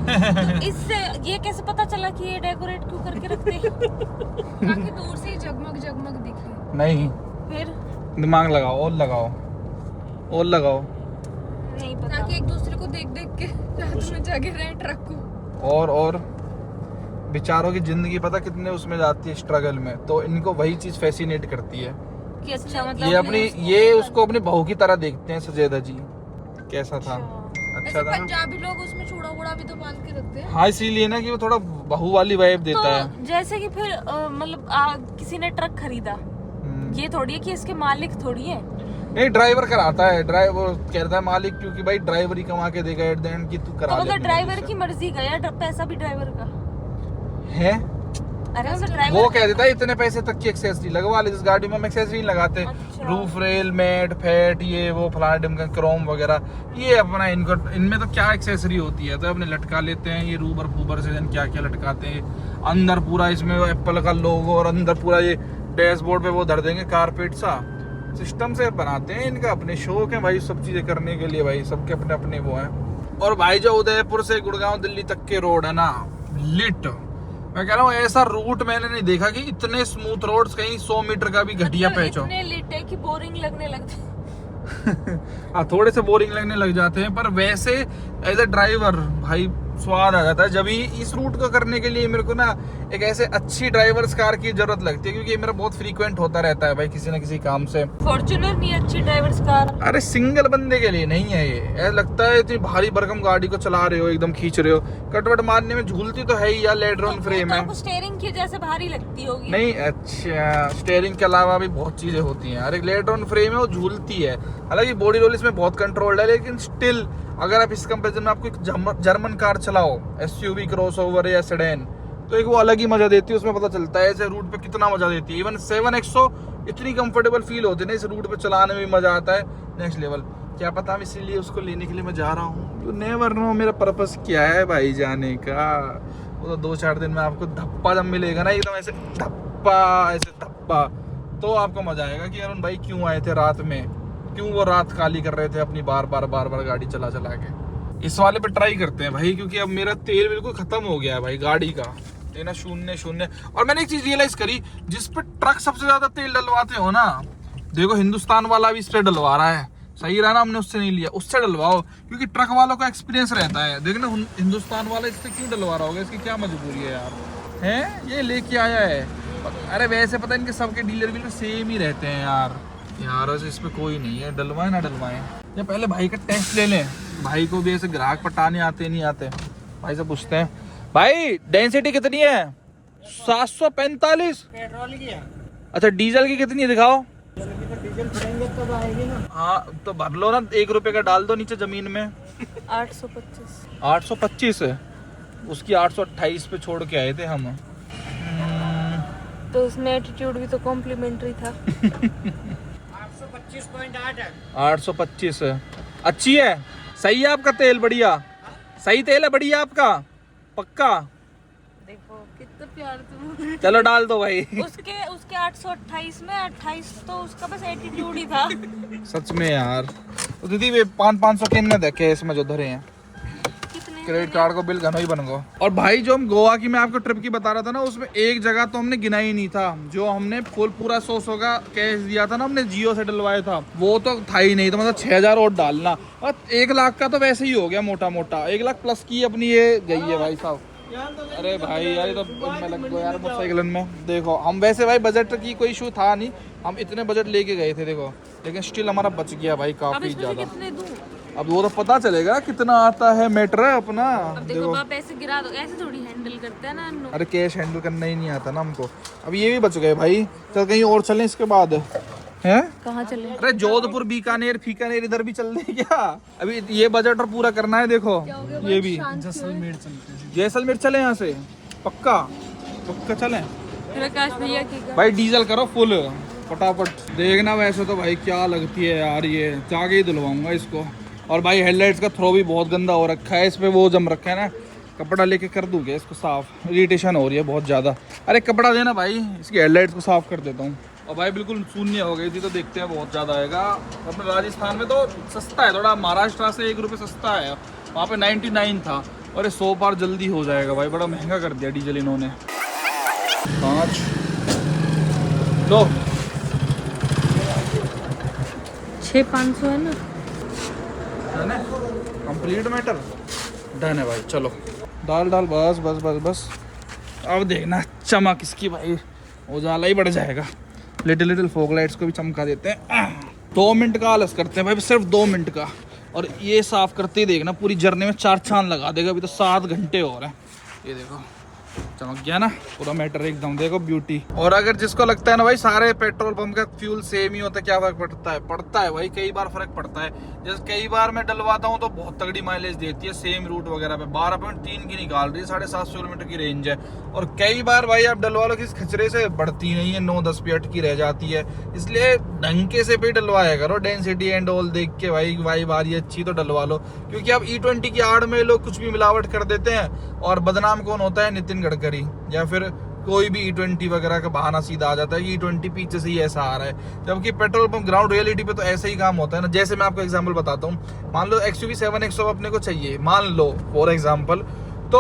S3: तो इससे ये कैसे पता चला कि ये डेकोरेट क्यों करके रखते हैं?
S4: ताकि दूर से ही जगमग जगमग दिखे।
S1: नहीं,
S3: फिर
S1: दिमाग लगाओ और लगाओ और लगाओ
S3: नहीं पता।
S4: ताकि एक दूसरे को देख देख के रात में जागे रहे ट्रक को।
S1: और बेचारों की जिंदगी पता कितने उसमें जाती है स्ट्रगल में, तो इनको वही चीज फैसिनेट करती है।
S3: कि अच्छा मतलब
S1: ये अपनी ये उसको अपनी बहू की तरह देखते हैं। सजेदा जी कैसा था? अच्छा
S4: ऐसे
S1: था ना?
S4: पंजाबी लोग उसमें चूड़ा वूड़ा भी तो बांध के रखते हैं।
S1: हाँ, इसीलिए ना कि वो थोड़ा बहू वाली वाइब देता
S3: तो
S1: है।
S3: जैसे कि फिर मतलब किसी ने ट्रक खरीदा, ये थोड़ी है कि इसके मालिक थोड़ी है।
S1: नहीं, ड्राइवर कराता है। ड्राइवर कहता है मालिक, क्योंकि भाई ड्राइवर ही कमा के देगा एट द एंड की तू करा
S3: तो
S1: ले
S3: मतलब
S1: अपनी
S3: ड्राइवर
S1: मर्जी
S3: की मर्जी का या पैसा भी ड्राइवर का
S1: से। है।
S3: अरे
S1: वो
S3: ड्राइवर
S1: कह देता है इतने पैसे तक की एक्सेसरी लगवा ले। इस गाड़ी में हम एक्सेसरी नहीं लगाते।
S3: अच्छा।
S1: रूफ रेल, मैट, फैट, ये वो फलाना ढिमका, क्रोम वगैरह, ये अपना इनको इनमें तो क्या एक्सेसरी होती है, तो अपने लटका लेते हैं ये रूबर फूबर से क्या क्या लटकाते हैं। अंदर पूरा इसमें एप्पल का लोगो और अंदर पूरा ये डैशबोर्ड पे वो धर देंगे कारपेट सा सिस्टम से बनाते हैं। इनका अपने शौक है भाई सब चीजें करने के लिए भाई, सबके अपने अपने वो हैं। और भाई जो उदयपुर से गुड़गांव दिल्ली तक के रोड है ना, लिट, मैं कह रहा हूँ ऐसा रूट मैंने नहीं देखा कि इतने स्मूथ रोड्स कहीं 100 मीटर का भी घटिया पैच हो।
S3: इतने लिट है कि बोरिंग लगने लगते।
S1: हाँ, थोड़े से बोरिंग लगने लग जाते हैं, पर वैसे एज ए ड्राइवर भाई स्वाद आ जाता है। जब ही इस रूट को करने के लिए मेरे को ना एक ऐसे अच्छी ड्राइवर्स कार की जरूरत लगती है, क्योंकि ये मेरा बहुत फ्रीक्वेंट होता रहता है भाई किसी ना किसी काम से।
S3: फॉर्च्यूनर नहीं अच्छी ड्राइवर्स कार।
S1: अरे सिंगल बंदे के लिए नहीं है ये। ऐसा लगता है इतनी भारी भरकम गाड़ी को चला रहे हो, एकदम खींच रहे हो, कटवट मारने में झूलती तो है ही यार। लेडरोन फ्रेम है,
S3: तो स्टीयरिंग की जैसे भारी लगती होगी।
S1: नहीं अच्छा, स्टीयरिंग के अलावा भी बहुत चीजें होती हैं। अरे लेडरोन फ्रेम है, वो झूलती है। हालांकि बॉडी रोल इसमें बहुत कंट्रोल्ड है, लेकिन स्टिल अगर आप इस कंपैरिजन में आपको एक जर्मन कार चलाओ, एसयूवी, क्रॉसओवर या सेडान, तो एक वो अलग ही मजा देती है। उसमें पता चलता है ऐसे रूट पे कितना मजा देती है। इवन 7XO इतनी कंफर्टेबल फील होती है ना इस रूट पे, चलाने में मजा आता है नेक्स्ट लेवल। क्या पता, इसीलिए उसको लेने के लिए मैं जा रहा हूँ। यू नेवर नो मेरा पर्पस क्या है भाई जाने का। वो तो 2-4 दिन में आपको धप्पा जब मिलेगा ना, एकदम ऐसे धप्पा, तो आपको मजा आएगा कि अरुण भाई क्यों आए थे रात में, क्यों वो रात खाली कर रहे थे अपनी बार बार गाड़ी चला के। इस वाले पे ट्राई करते हैं भाई, क्योंकि अब मेरा तेल बिल्कुल खत्म हो गया है भाई गाड़ी का, लेना 0-0। और मैंने एक चीज रियलाइज करी, जिस पे ट्रक सबसे ज्यादा तेल डलवाते हो ना, देखो हिंदुस्तान वाला भी इस पे डलवा रहा है। सही रहा ना, हमने उससे नहीं लिया, उससे डलवाओ, क्योंकि ट्रक वालों का एक्सपीरियंस रहता है। देखना हिंदुस्तान वाला इससे क्यों डलवा रहा होगा, इसकी क्या मजबूरी है यार। है ये लेके आया है। अरे वैसे पता इनके सबके डीलर भी सेम ही रहते हैं यार। वैसे इसमें कोई नहीं है, डलवाए ना डलवाए, या पहले भाई का टेस्ट ले लें। भाई को भी ऐसे ग्राहक पटाने आते नहीं आते, भाई से पूछते हैं, भाई डेंसिटी कितनी है? 745।
S5: पेट्रोल की है।
S1: अच्छा डीजल की कितनी दिखाओ?
S5: डीजल भरेंगे तो आएगी ना।
S1: हाँ तो भर लो ना, 1 रुपए का डाल दो नीचे जमीन में।
S3: 825।
S1: 825 है, उसकी 828 पे छोड़ के आए थे हम।
S3: तो उसमें एटीट्यूड भी तो कॉम्प्लीमेंट्री था।
S5: 825.8 है।
S1: 825 है, अच्छी है, सही है आपका तेल, बढ़िया सही तेल है, बढ़िया आपका पक्का।
S3: देखो कितना प्यार तुम।
S1: चलो डाल दो भाई।
S3: उसके 828 में 28 तो उसका बस एटीट्यूड ही था।
S1: सच में यार, तो दीदी वे 500 के ने देखे इसमें जो धरे हैं,
S3: कितने
S1: क्रेडिट कार्ड को बिल घना ही बन गो। और भाई जो हम गोवा की मैं आपको ट्रिप की बता रहा था ना, उसमें एक जगह तो हमने गिना ही नहीं था, जो हमने फुल पूरा 100 का कैश दिया था ना, हमने जियो से डलवाया था, वो तो था ही नहीं। तो मतलब 6000 और डालना, और 1 लाख का तो वैसे ही हो गया मोटा मोटा। 1 लाख प्लस की अपनी ये गई है भाई साहब। अरे भाई यार ये तो इनमें लग गया यार मोटरसाइकिल में। देखो हम वैसे भाई बजट की कोई इशू था नहीं, हम इतने बजट लेके गए थे देखो, लेकिन स्टिल हमारा बच गया भाई काफी ज्यादा।
S3: कितने दूं?
S1: अब वो तो पता चलेगा कितना आता है, मैटर है अपना।
S3: अब देखो बाप ऐसे गिरा दो, ऐसे थोड़ी हैंडल करते हैं ना अन्नू।
S1: अरे कैश हैंडल करना ही नहीं आता ना हमको। अब ये भी बच गए भाई, चल कहीं और चलें इसके बाद हैं।
S3: कहाँ चले?
S1: अरे जोधपुर, बीकानेर, फीकानेर इधर भी चल दे क्या? अभी ये बजट और पूरा करना है। देखो ये भी जैसलमेर चले यहाँ से, पक्का चलें
S3: प्रकाश भैया की
S1: भाई। डीजल करो फुल फटाफट। देखना वैसे तो भाई क्या लगती है यार, ये जाके ही धुलवाऊंगा इसको। और भाई हेडलाइट्स का थ्रो भी बहुत गंदा हो रखा है, इस पे वो जम रखा है ना, कपड़ा लेके कर दूंगा इसको साफ, इरिटेशन हो रही है बहुत ज़्यादा। अरे कपड़ा देना भाई, इसकी हेडलाइट्स को साफ कर देता हूँ। और भाई बिल्कुल शून्य हो गई थी, तो देखते हैं बहुत ज़्यादा आएगा। अपने राजस्थान में तो सस्ता है थोड़ा, महाराष्ट्र से 1 रुपये सस्ता है। वहाँ पे 99 था और ये 100 पार जल्दी हो जाएगा भाई। बड़ा महंगा कर दिया डीजल इन्होंने। 5 लो
S3: 6500 है ना।
S1: कंप्लीट मैटर डन है भाई। चलो डाल बस बस बस बस। अब देखना चमक इसकी भाई, उजाला ही बढ़ जाएगा। लिटिल फॉग लाइट्स को भी चमका देते हैं। 2 मिनट का आलस करते हैं भाई, सिर्फ 2 मिनट का। और ये साफ करते ही देखना पूरी जर्नी में 4 चांद लगा देगा। अभी तो 7 घंटे हो रहे हैं। ये देखो चमक गया ना पूरा मैटर एकदम, देखो ब्यूटी। और अगर जिसको लगता है ना भाई सारे पेट्रोल पंप का फ्यूल सेम ही होता है, क्या फर्क पड़ता है भाई, कई बार फर्क पड़ता है। जैसे कई बार मैं डलवाता हूँ तो बहुत तगड़ी माइलेज देती है सेम रूट वगैरह पे, 12.3 की निकाल रही है, 750 किलोमीटर की रेंज है। और कई बार भाई आप डलवा लो किस खचरे से बढ़ती नहीं है, 9-10 पे अटकी रह जाती है। इसलिए ढंके से भी डलवाया करो, डेंसिटी एंड ऑल देख के भाई बारी अच्छी तो डलवा लो। क्योंकि अब E20 की आड़ में लोग कुछ भी मिलावट कर देते हैं और बदनाम कौन होता है, नितिन गडकरी या फिर कोई भी E20 वगैरह का बहाना सीधा आ जाता है कि E20 पीछे से ही ऐसा आ रहा है। जबकि पेट्रोल पंप ग्राउंड रियलिटी पे तो ऐसा ही काम होता है ना। जैसे मैं आपको एग्जांपल बताता हूँ, मान लो XUV 7X अपने को चाहिए, मान लो फॉर एग्जांपल, तो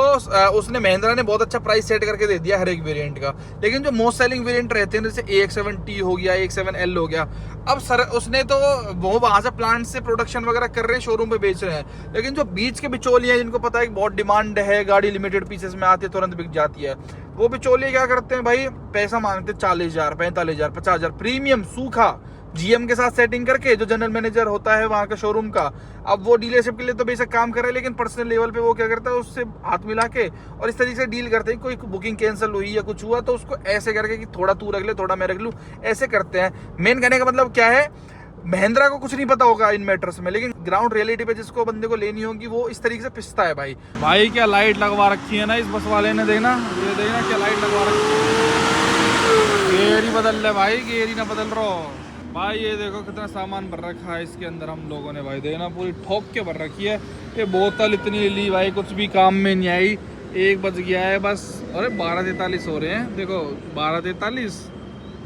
S1: उसने महिंद्रा ने बहुत अच्छा प्राइस सेट करके दे दिया हर एक वेरिएंट का। लेकिन जो मोस्ट सेलिंग वेरिएंट रहते हैं जैसे AX7T हो गया, AX7L हो गया, अब सर उसने तो वो वहां से प्लांट से प्रोडक्शन वगैरह कर रहे हैं, शोरूम पे बेच रहे हैं। लेकिन जो बीच के बिचौलिए हैं जिनको पता है कि बहुत डिमांड है, गाड़ी लिमिटेड पीसेस में आती है, तुरंत बिक जाती है, वो बिचौलिए क्या करते हैं भाई, पैसा मांगते हैं 40,000, 45,000, 50,000 प्रीमियम सूखा GM के साथ सेटिंग करके। जो जनरल मैनेजर होता है वहाँ का शोरूम का, अब वो डीलरशिप के लिए तो बेशक काम कर रहा है, लेकिन पर्सनल लेवल पे वो क्या करता है, उससे हाथ मिला के और इस तरीके से डील करते हैं। कोई बुकिंग कैंसिल हुई या कुछ हुआ तो उसको ऐसे करके कि थोड़ा तू रख ले, थोड़ा मैं रख लूँ, ऐसे करते हैं। मेन कहने का मतलब क्या है, महिंद्रा को कुछ नहीं पता होगा इन मैटर्स में, लेकिन ग्राउंड रियलिटी पे जिसको बंदे को लेनी होगी वो इस तरीके से पिसता है भाई। भाई क्या लाइट लगवा रखी है ना इस बस वाले ने, देखना ये देखना क्या लाइट लगवा रखी है। गेयर ही बदल ले भाई, गेयर ही ना बदल रहा भाई। ये देखो कितना सामान भर रखा है इसके अंदर हम लोगों ने भाई, देखना पूरी ठोक के भर रखी है। ये बोतल इतनी ली भाई, कुछ भी काम में नहीं आई। 1 बज गया है बस, अरे 12:43 हो रहे हैं, देखो 12:43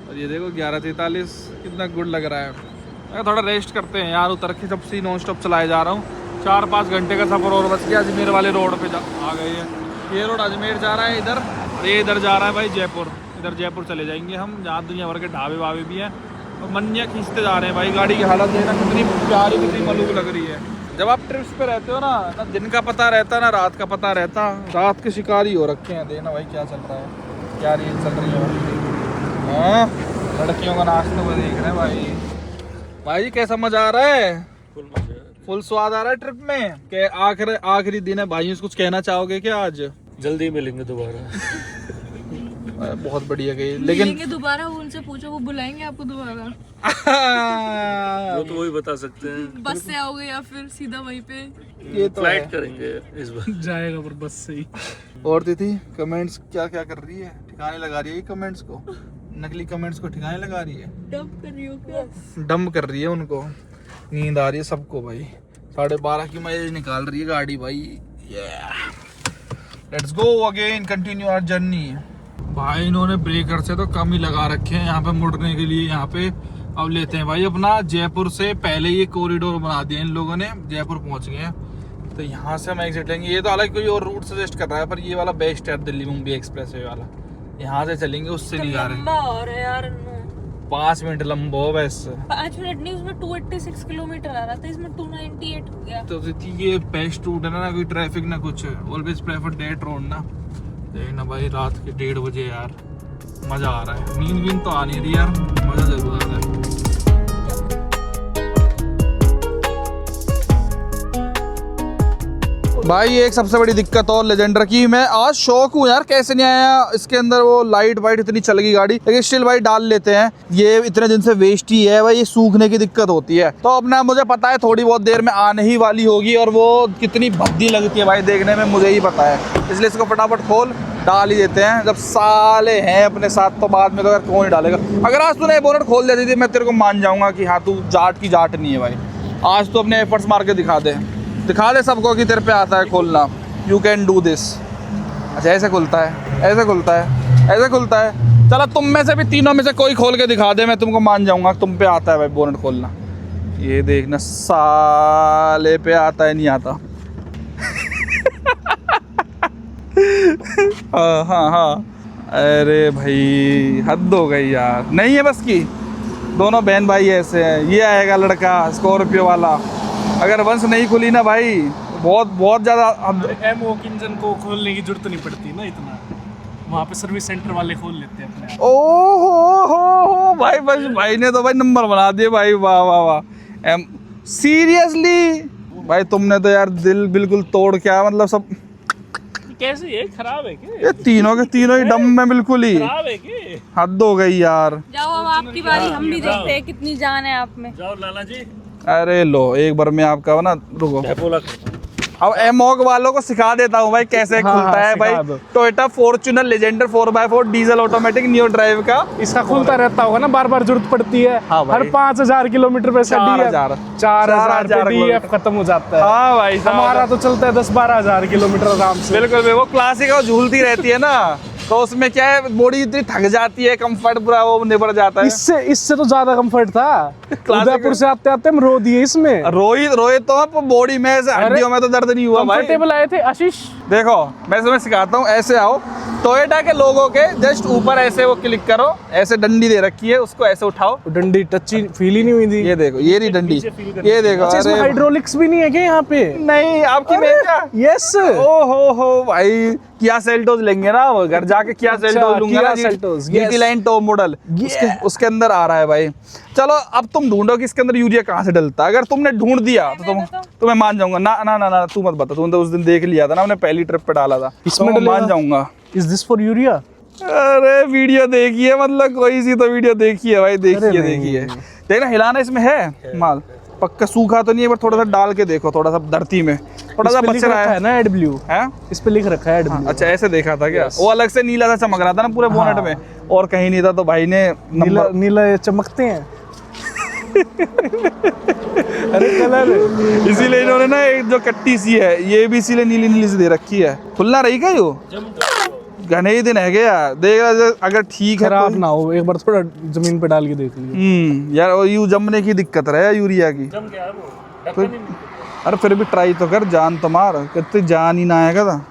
S1: और ये देखो 11:43। कितना गुड लग रहा है। थोड़ा रेस्ट करते हैं यार, उतर के जब से नॉन स्टॉप चलाए जा रहा हूँ। 4-5 घंटे का सफ़र और बच गया। अजमेर वाले रोड पे आ गए हैं। ये रोड अजमेर जा रहा है इधर, ये इधर जा रहा है भाई जयपुर। इधर जयपुर चले जाएंगे हम, जहाँ दुनिया भर के ढाबे वाबे भी हैं। और मनिया खींचते जा रहे हैं भाई। गाड़ी की हालत देखना कितनी प्यारी, कितनी मलूक लग रही है। जब आप ट्रिप्स पे रहते हो ना दिन का पता रहता ना रात का पता रहता। रात के शिकारी हो रखे हैं। देखना भाई क्या चल रहा है, क्या रील चल रही है। हाँ लड़कियों का नाश्ता वो देख रहे हैं भाई। भाई जी कैसा मजा आ रहा है? फुल स्वाद आ रहा है ट्रिप में। के आखिरी दिन है भाई, कुछ कहना चाहोगे क्या आज?
S6: जल्दी मिलेंगे दोबारा।
S1: बहुत बढ़िया गई, लेकिन
S4: दोबारा उनसे पूछो, वो बुलाएंगे आपको दोबारा?
S6: वो तो वही बता सकते हैं।
S4: बस से आओगे या फिर सीधा वहीं पे?
S1: ये तो
S6: फ्लाइट करेंगे इस बार।
S2: जाएगा पर बस से ही।
S1: और दीदी कमेंट्स क्या क्या कर रही है, ठिकाने लगा रही है कमेंट्स को, नकली कमेंट्स को ठिकाने लगा रही है।
S4: डंप कर रही हो क्या?
S1: डंप कर रही है उनको, नींद आ रही है सबको भाई। 12:30 की माइलेज निकाल रही है गाड़ी भाई। Let's go again, continue our journey. भाई इन्होंने ब्रेकर से तो कम ही लगा रखे हैं यहाँ पे मुड़ने के लिए। यहाँ पे अब लेते हैं भाई अपना जयपुर से पहले ये कॉरिडोर बना दिया इन लोगों ने, जयपुर पहुंच गए हैं। तो यहाँ से हम एग्जिट लेंगे। ये तो हालांकि कोई और रूट सजेस्ट कर रहा है, पर ये वाला बेस्ट है, दिल्ली मुंबई एक्सप्रेसवे वाला। यहाँ से चलेंगे, उससे नहीं जा रहे।
S3: लंबा और है यार,
S1: 5 मिनट लंबा हो वैसे।
S3: 5 मिनट नहीं, उसमें 286 किलोमीटर आ रहा था, इसमें 298 हो गया।
S1: तो ये बेस्ट रूट है ना, कोई ट्रैफिक ना कुछ। ऑलवेज प्रेफर डेट रोड ना। देखना भाई रात के 1:30 बजे यार मजा आ रहा है। नींद तो आ नहीं रही यार, मजा जरूर आ रहा है। भाई एक सबसे बड़ी दिक्कत और लेजेंडर की, मैं आज शौक हूँ यार कैसे नहीं आया इसके अंदर। वो लाइट वाइट इतनी चल गई गाड़ी, लेकिन स्टिल भाई डाल लेते हैं। ये इतने दिन से वेस्ट ही है भाई, ये सूखने की दिक्कत होती है। तो अब ना मुझे पता है थोड़ी बहुत देर में आने ही वाली होगी, और वो कितनी भद्दी लगती है भाई देखने में, मुझे ही पता है। इसलिए इसको फटाफट खोल डाल ही देते हैं। जब साले हैं अपने साथ तो बाद में तो कौन ही डालेगा। अगर आज तूने बोनट खोल देती थी मैं तेरे को मान जाऊंगा कि हाँ तू जाट की जाट नहीं है भाई। आज तो अपने एफर्ट्स मार के दिखा दे सबको कि तेरे पे आता है खोलना। You can do this. अच्छा ऐसे खुलता है, ऐसे खुलता है, ऐसे खुलता है। चलो तुम में से भी तीनों में से कोई खोल के दिखा दे, मैं तुमको मान जाऊंगा तुम पे आता है भाई बोनट खोलना। ये देखना साले पे आता है नहीं आता। हाँ हाँ। अरे भाई हद हो गई यार, नहीं है बस की। दोनों बहन भाई ऐसे हैं। ये आएगा लड़का स्कॉर्पियो वाला, अगर वंश नहीं खुली ना भाई बहुत बहुत ज़्यादा।
S6: एमओ के इंजन को खोलने की जरूरत नहीं पड़ती ना इतना, वहाँ पे सर्विस सेंटर वाले खोल लेते हैं अपने आप।
S1: हो भाई, बस भाई ने तो भाई नंबर बना दिए भाई, वाह वाह वाह। सीरियसली भाई तुमने तो यार दिल बिल्कुल तोड़ के, मतलब सब
S6: कैसे ये खराब है क्या?
S1: ये तीनों के तीनों ही डम में बिल्कुल ही
S6: खराब है क्या?
S1: हद हो गई यार।
S3: जाओ अब आपकी बारी, हम भी देखते हैं कितनी जान है आप में।
S6: जाओ लाला जी।
S1: अरे लो एक बार मैं आपका ना रुको,
S6: बोला
S1: अब एमॉग वालों को सिखा देता हूँ भाई कैसे खुलता है भाई। Toyota Fortuner Legender 4x4 diesel automatic neo drive का।
S7: इसका खुलता रहता होगा ना, बार बार जरूरत पड़ती है।
S1: हाँ भाई।
S7: हर 5000 किलोमीटर पे 4,000 पे डीएफ खत्म हो जाता है।
S1: हाँ भाई साहब।
S7: हमारा तो चलता है 10-12 हजार किलोमीटर आराम से।
S1: बिल्कुल, वो क्लासिक और झूलती रहती है ना, तो उसमें क्या है बॉडी इतनी थक जाती है, कंफर्ट पूरा वो निभर जाता है।
S7: इससे तो ज्यादा कंफर्ट था। उदयपुर से आते आते हम रो दिए इसमें।
S1: रोहित तो अब बॉडी में ऐसे हड्डियों में तो दर्द नहीं हुआ भाई।
S7: कंफर्टेबल आए थे आशीष।
S1: देखो मैं तुम्हें सिखाता हूँ, ऐसे आओ, टोयोटा के लोगों के जस्ट ऊपर ऐसे वो क्लिक करो, ऐसे डंडी दे रखी है, उसको ऐसे उठाओ।
S7: डंडी टची फील ही नहीं हुई थी।
S1: ये देखो, ये रही डंडी, ये देखो।
S7: अच्छा, इसमें हाइड्रोलिक्स भी नहीं है क्या यहाँ पे?
S1: नहीं, आपकी में क्या?
S7: यस।
S1: ओ हो भाई, किया सेल्टोस लेंगे ना, वो घर जाके किया सेल्टोस लूंगा ना, GT लाइन टॉप मॉडल, उसके अंदर आ रहा है भाई। चलो अब तुम ढूंढो कि इसके अंदर यूरिया कहाँ से डलता है। अगर तुमने ढूंढ दिया तो तुम्हें मान जाऊंगा। ना ना ना ना, तू मत बता, तुमने तो उस दिन देख लिया था ना, हमने पहली ट्रिप पे डाला था, इसमें मान जाऊंगा।
S7: Is this for urea?
S1: अरे वीडियो देखिए, मतलब कोई सी तो वीडियो देखिए भाई, देखिए देखना, हिलाना इसमें है माल, पक्का सूखा तो नहीं है, पर थोड़ा सा डाल के देखो, थोड़ा सा धरती में थोड़ा सा बच रहा है
S7: ना AW
S1: है,
S7: इस पे लिख रखा है AW।
S1: अच्छा ऐसे देखा था क्या? वो अलग से नीला सा चमक रहा था ना पूरे बोनेट में, और कहीं नहीं था, तो भाई ने
S7: नीला चमकते हैं। अरे कलर,
S1: इसीलिए इन्होंने ना एक जो कट्टी सी है ये भी इसीलिए नीली नीली से दे रखी है। खुलना रही क्या यो? घने ही दिन है क्या देख, अगर ठीक है
S7: खराब ना हो, एक बार थोड़ा जमीन पे डाल के देख लियो।
S1: यार वो यू जमने की दिक्कत रहे यूरिया की। अरे फिर भी ट्राई तो कर, जान तो मार, कितनी जान ही ना आएगा था।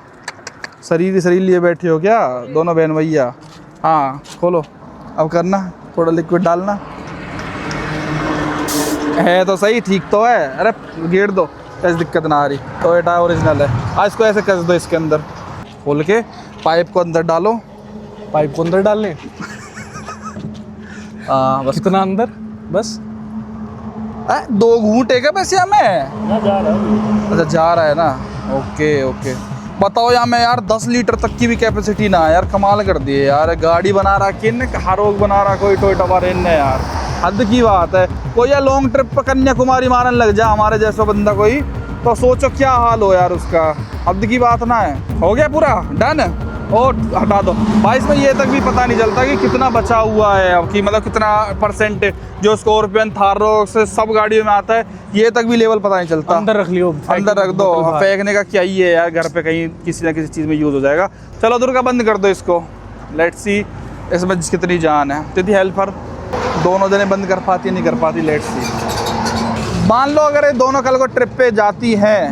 S1: शरीर लिए बैठे हो क्या दोनों बहन भैया? हाँ खोलो, अब करना, थोड़ा लिक्विड डालना है तो सही, ठीक तो है। अरे गेट दो, ऐसी दिक्कत ना आ रही, टोयोटा ओरिजिनल है। आज इसको ऐसे कस दो, इसके अंदर खोल के पाइप को अंदर डालो।
S7: पाइप को अंदर डालने?
S1: हाँ बस।
S7: कितना अंदर? बस
S1: 2 घूंटे का वैसे हमें अच्छा जा रहा है ना। ओके बताओ यहाँ में यार 10 लीटर तक की भी कैपेसिटी ना है यार, कमाल कर दिए यार। गाड़ी बना रखी है, कहाँ रोग बना रहा कोई टोयोटा वाले ने यार, हद की बात है। कोई यार लॉन्ग ट्रिप पर कन्याकुमारी मारने लग जा हमारे जैसा बंदा कोई, तो सोचो क्या हाल हो यार उसका, हद की बात ना है। हो गया पूरा डन, और हटा दो भाई। इसमें ये तक भी पता नहीं चलता कि कितना बचा हुआ है अब, कि मतलब कितना परसेंट जो स्कॉर्पियन थारो से सब गाड़ियों में आता है, ये तक भी लेवल पता नहीं चलता।
S7: अंदर रख लियो,
S1: अंदर रख दो, फेंकने का क्या ही है यार, घर पे कहीं किसी ना किसी चीज़ में यूज़ हो जाएगा। चलो दुर्गा बंद कर दो इसको, लेट्स सी इसमें कितनी जान है। दीदी हेल्पर दोनों जने बंद कर पाती है नहीं कर पाती, लेट्स सी। मान लो अगर ये दोनों कल को ट्रिप पे जाती हैं,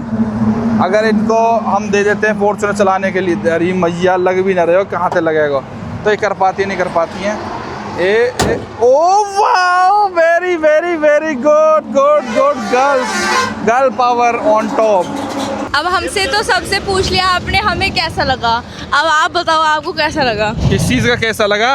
S1: अगर इनको हम दे देते हैं फॉर्च्यूनर चलाने के लिए, अरे मैया लग भी ना रहे हो, कहाँ से लगेगा, तो ये कर पाती है नहीं कर पाती हैं। Oh wow, very very very good girl power on top.
S4: अब हमसे तो सबसे पूछ लिया आपने, हमें कैसा लगा, अब आप बताओ आपको कैसा लगा?
S1: किस चीज़ का कैसा लगा?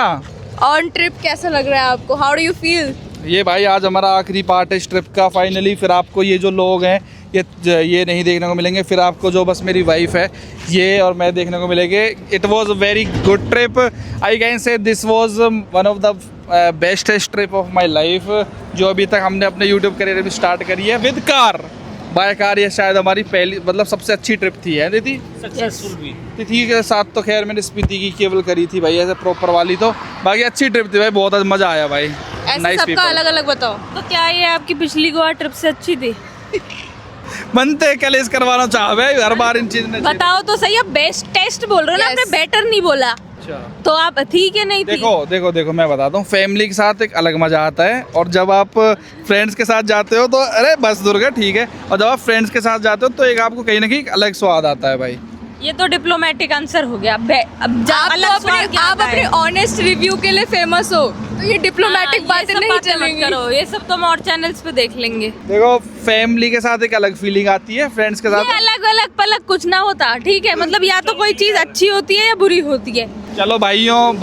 S4: ऑन ट्रिप कैसा लग रहा है आपको? How do you feel?
S1: ये भाई आज हमारा आखिरी पार्ट है इस ट्रिप का फाइनली। फिर आपको ये जो लोग हैं ये नहीं देखने को मिलेंगे, फिर आपको जो बस मेरी वाइफ है ये और मैं देखने को मिलेंगे। It was a very good trip, I can say this was one of the bestest trip of my life, जो अभी तक हमने अपने यूट्यूब करियर में स्टार्ट करी है विद कार, बाय कार। ये शायद हमारी पहली मतलब सबसे अच्छी ट्रिप थी, है दीदी?
S6: सक्सेसफुल भी।
S1: तिथि के साथ तो खैर मैंने स्पीति की केवल करी थी भाई, ऐसे प्रॉपर वाली, तो बाकी अच्छी ट्रिप थी भाई, बहुत मज़ा आया भाई।
S4: ऐसे सबका अलग अलग बताओ।
S3: तो क्या ये आपकी पिछली गोवा ट्रिप से अच्छी थी?
S1: बनते कलेश करवाना चाह भाई हर बार इन चीज में।
S3: बताओ तो सही, अब बेस्ट टेस्ट बोल रहे हो ना, आपने बेटर नहीं बोला, तो आप ठीक है नहीं थी?
S1: देखो मैं बताता हूँ, फैमिली के साथ एक अलग मजा आता है, और जब आप फ्रेंड्स के साथ जाते हो तो अरे बस दुर्गा ठीक है, और जब आप फ्रेंड्स के साथ जाते हो तो एक आपको कहीं ना कहीं अलग स्वाद आता है भाई।
S3: ये तो डिप्लोमेटिक आंसर हो गया। अब
S4: आप अपने ऑनेस्ट रिव्यू के लिए फेमस हो तो ये डिप्लोमेटिक बातें नहीं चलेंगी।
S3: करो, ये सब तो हम और चैनल्स पे देख लेंगे।
S1: देखो फैमिली के साथ एक अलग फीलिंग आती है, फ्रेंड्स के साथ
S3: ये अलग अलग पलक कुछ ना होता, ठीक है। मतलब या तो कोई चीज अच्छी होती है या बुरी होती है।
S1: चलो भाइयों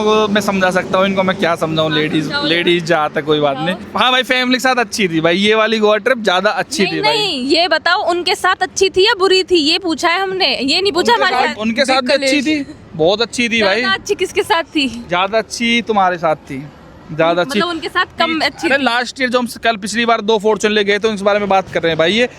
S1: को मैं समझा सकता हूँ, इनको मैं क्या समझाऊँ। लेडीज जहाँ तक कोई बात नहीं। हाँ भाई फैमिली के साथ अच्छी थी भाई, ये वाली गोवा ट्रिप ज्यादा अच्छी थी भाई।
S3: नहीं, ये बताओ उनके साथ अच्छी थी या बुरी थी, ये पूछा है हमने, ये नहीं पूछा हमारे साथ।
S1: उनके साथ भी अच्छी थी, बहुत अच्छी थी भाई।
S3: ज्यादा अच्छी किसके साथ थी?
S1: ज्यादा अच्छी तुम्हारे साथ थी, ज्यादा अच्छी।
S3: मतलब उनके साथ कम अच्छी
S1: अरे
S3: थी।
S1: लास्ट ईयर जो हम कल पिछली बार 2 फॉर्चून ले गए थे इस बारे में बात कर रहे हैं भाई। ये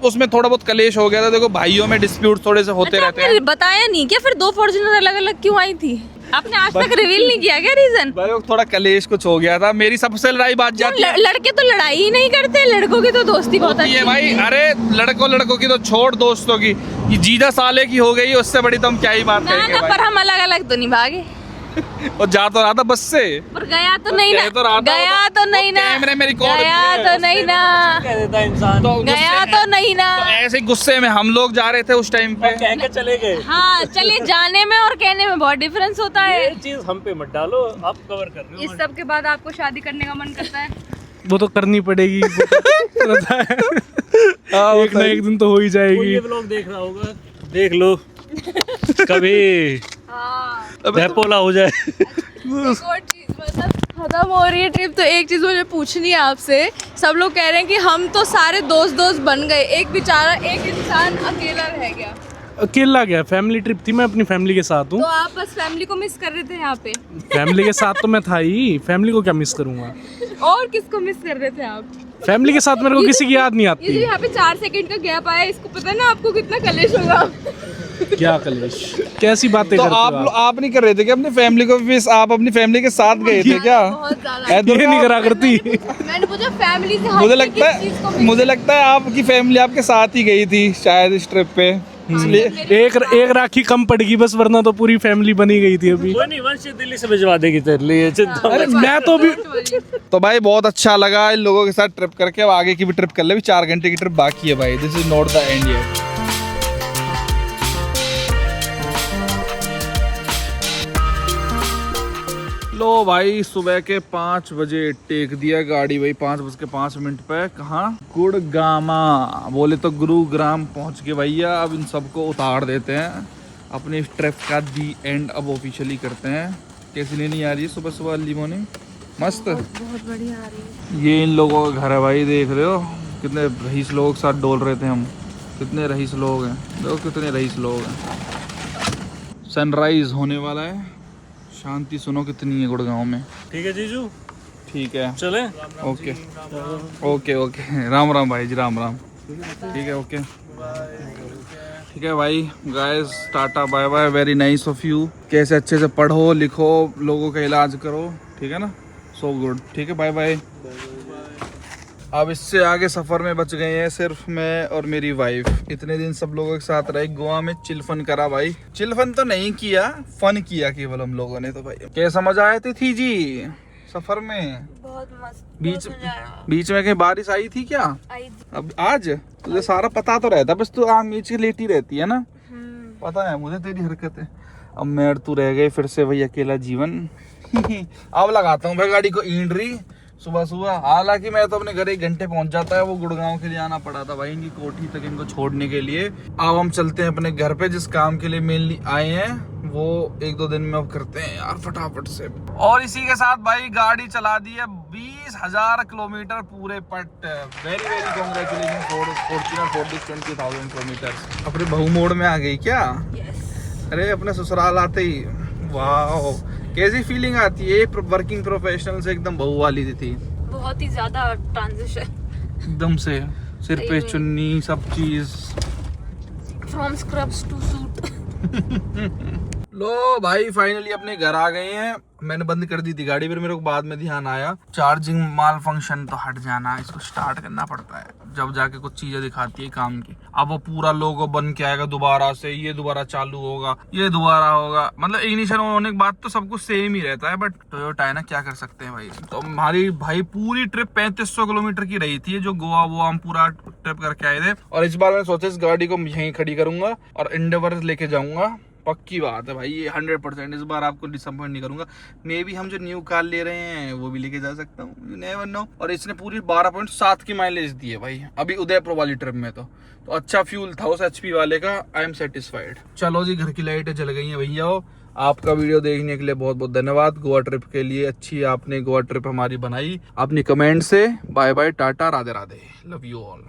S1: उसमें थोड़ा बहुत कलेश हो गया था। देखो भाइयों में डिस्प्यूट थोड़े से होते रहते हैं।
S3: आपने बताया नहीं क्या फिर 2 फॉर्च्यूनर अलग अलग क्यों आई थी? आपने आज तक रिवील नहीं किया क्या रीजन?
S1: भाई वो थोड़ा कलेश कुछ हो गया था। मेरी सबसे लड़ाई बात जाती है।
S3: लड़के तो लड़ाई ही नहीं करते, लड़कों की तो दोस्ती बहुत अच्छी
S1: है भाई। अरे लड़कों की तो छोड़, दोस्तों की ये जीजा साले की हो गई, उससे बड़ी तो हम क्या ही बात
S3: ना
S1: करेंगे
S3: ना,
S1: भाई।
S3: पर हम अलग अलग तो नहीं भागे।
S1: और जा तो रहा था बस से,
S3: पर गया तो नहीं ना,
S1: कह तो रहा था,
S3: गया तो नहीं ना,
S1: कैमरे में रिकॉर्ड
S3: गया तो नहीं ना,
S5: कह देता इंसान।
S1: तो
S3: गया तो नहीं ना।
S1: तो ऐसे गुस्से में हम लोग जा रहे थे उस टाइम पे।
S5: कह के चले गए।
S3: हाँ चलिए, जाने में और कहने में बहुत डिफरेंस होता है।
S5: ये चीज हम पे मत डालो, आप कवर कर रहे हो।
S4: इस सब के बाद आपको शादी करने का मन करता है?
S7: वो तो करनी पड़ेगी। पता है। एक ना एक दिन तो हो ही
S5: कोई
S7: जाएगी।
S5: ये व्लॉग देख रहा होगा, देख लो कभी बैपोला हो जाए।
S4: एक और चीज, मतलब खत्म हो रही है ट्रिप तो एक चीज मुझे पूछनी है आपसे। सब लोग कह रहे हैं कि हम तो सारे दोस्त बन गए, एक बेचारा एक इंसान अकेला रह गया।
S7: अकेला गया, फैमिली ट्रिप थी, मैं अपनी फैमिली के साथ हूँ।
S4: तो आप बस फैमिली को मिस कर रहे थे यहाँ पे?
S7: फैमिली के साथ तो मैं था ही, फैमिली को क्या मिस करूंगा।
S4: और किसको मिस कर रहे थे आप?
S7: फैमिली के साथ मेरे को किसी की याद नहीं
S4: ये जो
S7: आती।
S4: यहाँ पे 4 सेकंड का गैप आया, इसको पता है ना आपको कितना कलेश होगा?
S7: क्या कलेश, कैसी बातें
S1: तो
S7: करते हो
S1: आप नहीं कर रहे थे क्या अपनी फैमिली को भी? आप अपनी फैमिली के साथ गए थे क्या?
S4: बहुत ज्यादा।
S7: ये नहीं करा करती।
S4: मैंने पूछा फैमिली से
S1: मुझे लगता है आपकी फैमिली आपके साथ ही गई थी शायद इस ट्रिप पे, इसलिए
S7: एक राखी कम पड़ेगी बस, वरना तो पूरी फैमिली बनी गई थी अभी।
S5: कोई नहीं, वंश दिल्ली से भिजवा देगी तेरे लिए, चिंता
S7: अरे मैं तो भी
S1: तो भाई बहुत अच्छा लगा इन लोगों के साथ ट्रिप करके। अब आगे की भी ट्रिप कर ले, 4 घंटे की ट्रिप बाकी है भाई। This is not the end yet. लो भाई सुबह के 5 बजे टेक दिया गाड़ी भाई, 5:05 पे। कहाँ? गुड़गामा, बोले तो गुरुग्राम पहुंच गए भैया। अब इन सबको उतार देते हैं, अपनी इस ट्रिप का दी एंड अब ऑफिशियली करते हैं। कैसी नहीं आ रही है सुबह सुबह अर्ली मॉर्निंग? मस्त,
S3: बहुत बढ़िया आ रही है।
S1: ये इन लोगों का घर है भाई, देख रहे हो कितने रईस लोगों के साथ डोल रहे थे हम। कितने रईस लोग हैं, देखो कितने रईस लोग हैं। सनराइज होने वाला है, शांति सुनो कितनी है गुड़गांव में।
S5: ठीक है जीजू,
S1: ठीक है
S5: चले।
S1: Okay okay okay, Ram Ram भाई जी, राम राम। ठीक है ओके, ठीक है भाई। Guys tata bye bye, very nice of you. कैसे अच्छे से पढ़ो लिखो, लोगों का इलाज करो, ठीक है ना? सो गुड, ठीक है, बाय बाय। अब इससे आगे सफ़र में बच गए हैं सिर्फ मैं और मेरी वाइफ। इतने दिन सब लोगों के साथ रहे, गोवा में चिल फन करा भाई। चिल फन तो नहीं किया, फन किया केवल हम लोगों ने। तो भाई कैसा मजा आया थी जी सफर में?
S3: बहुत मस्त।
S1: बीच में कहीं बारिश आई थी क्या?
S3: आई थी।
S1: अब आज तुझे सारा पता तो रहता, बस तू आम नीचे लेटी रहती है ना, पता है मुझे तेरी हरकत है। अब मैं और तू रह गए फिर से भाई अकेला जीवन। अब लगाता हूँ भाई गाड़ी को ईंडरी सुबह सुबह। हालांकि मैं तो अपने घर 1 घंटे पहुंच जाता है, वो गुड़गांव के लिए आना पड़ा था भाई इनकी कोठी तक इनको छोड़ने के लिए। अब हम चलते हैं अपने घर पे, जिस काम के लिए मेनली आए हैं वो 1-2 दिन में अब करते हैं यार फटाफट से। और इसी के साथ भाई गाड़ी चला दी है 20,000 किलोमीटर पूरे पट। Very very congratulation Fortuner for this 20,000 kilometre. अपने बहू मोड़ में आ गई क्या? अरे अपने ससुराल आते ही वाह, कैसी फीलिंग आती है? वर्किंग प्रोफेशनल से एकदम बहू वाली थी,
S3: बहुत ही ज्यादा ट्रांजिशन
S1: एकदम से सिर पे चुन्नी सब चीज।
S3: From scrubs to suit.
S1: लो भाई फाइनली अपने घर आ गए हैं। मैंने बंद कर दी थी गाड़ी, फिर मेरे को बाद में ध्यान आया चार्जिंग माल फंक्शन तो हट जाना, इसको स्टार्ट करना पड़ता है जब जाके कुछ चीजें दिखाती है काम की। अब वो पूरा लोगो बन के आएगा दोबारा से, ये दोबारा चालू होगा, ये दोबारा होगा, मतलब इग्निशन होने के बाद तो सब कुछ सेम ही रहता है, बट टोयोटा है ना, क्या कर सकते हैं भाई। तो हमारी भाई पूरी ट्रिप 3500 किलोमीटर की रही थी, जो गोवा वो हम पूरा ट्रिप करके आए थे। और इस बार मैंने सोचा इस गाड़ी को यहीं खड़ी करूंगा और एंडेवर लेके जाऊंगा, पक्की बात है भाई ये 100%। इस बार आपको डिसअपॉइंट नहीं करूंगा। मे भी हम जो न्यू कार ले रहे हैं वो भी लेके जा सकता हूँ, यू नेवर नो। और इसने पूरी 12.7 की माइलेज दी है भाई अभी उदयपुर वाली ट्रिप में। तो अच्छा फ्यूल था उस HP वाले का, आई एम सेटिस्फाइड। चलो जी, घर की लाइटें जल गई हैं भैया। आपका वीडियो देखने के लिए बहुत बहुत धन्यवाद। गोवा ट्रिप के लिए अच्छी आपने गोवा ट्रिप हमारी बनाई अपनी कमेंट से। Bye bye, tata, Radhe Radhe, love you all.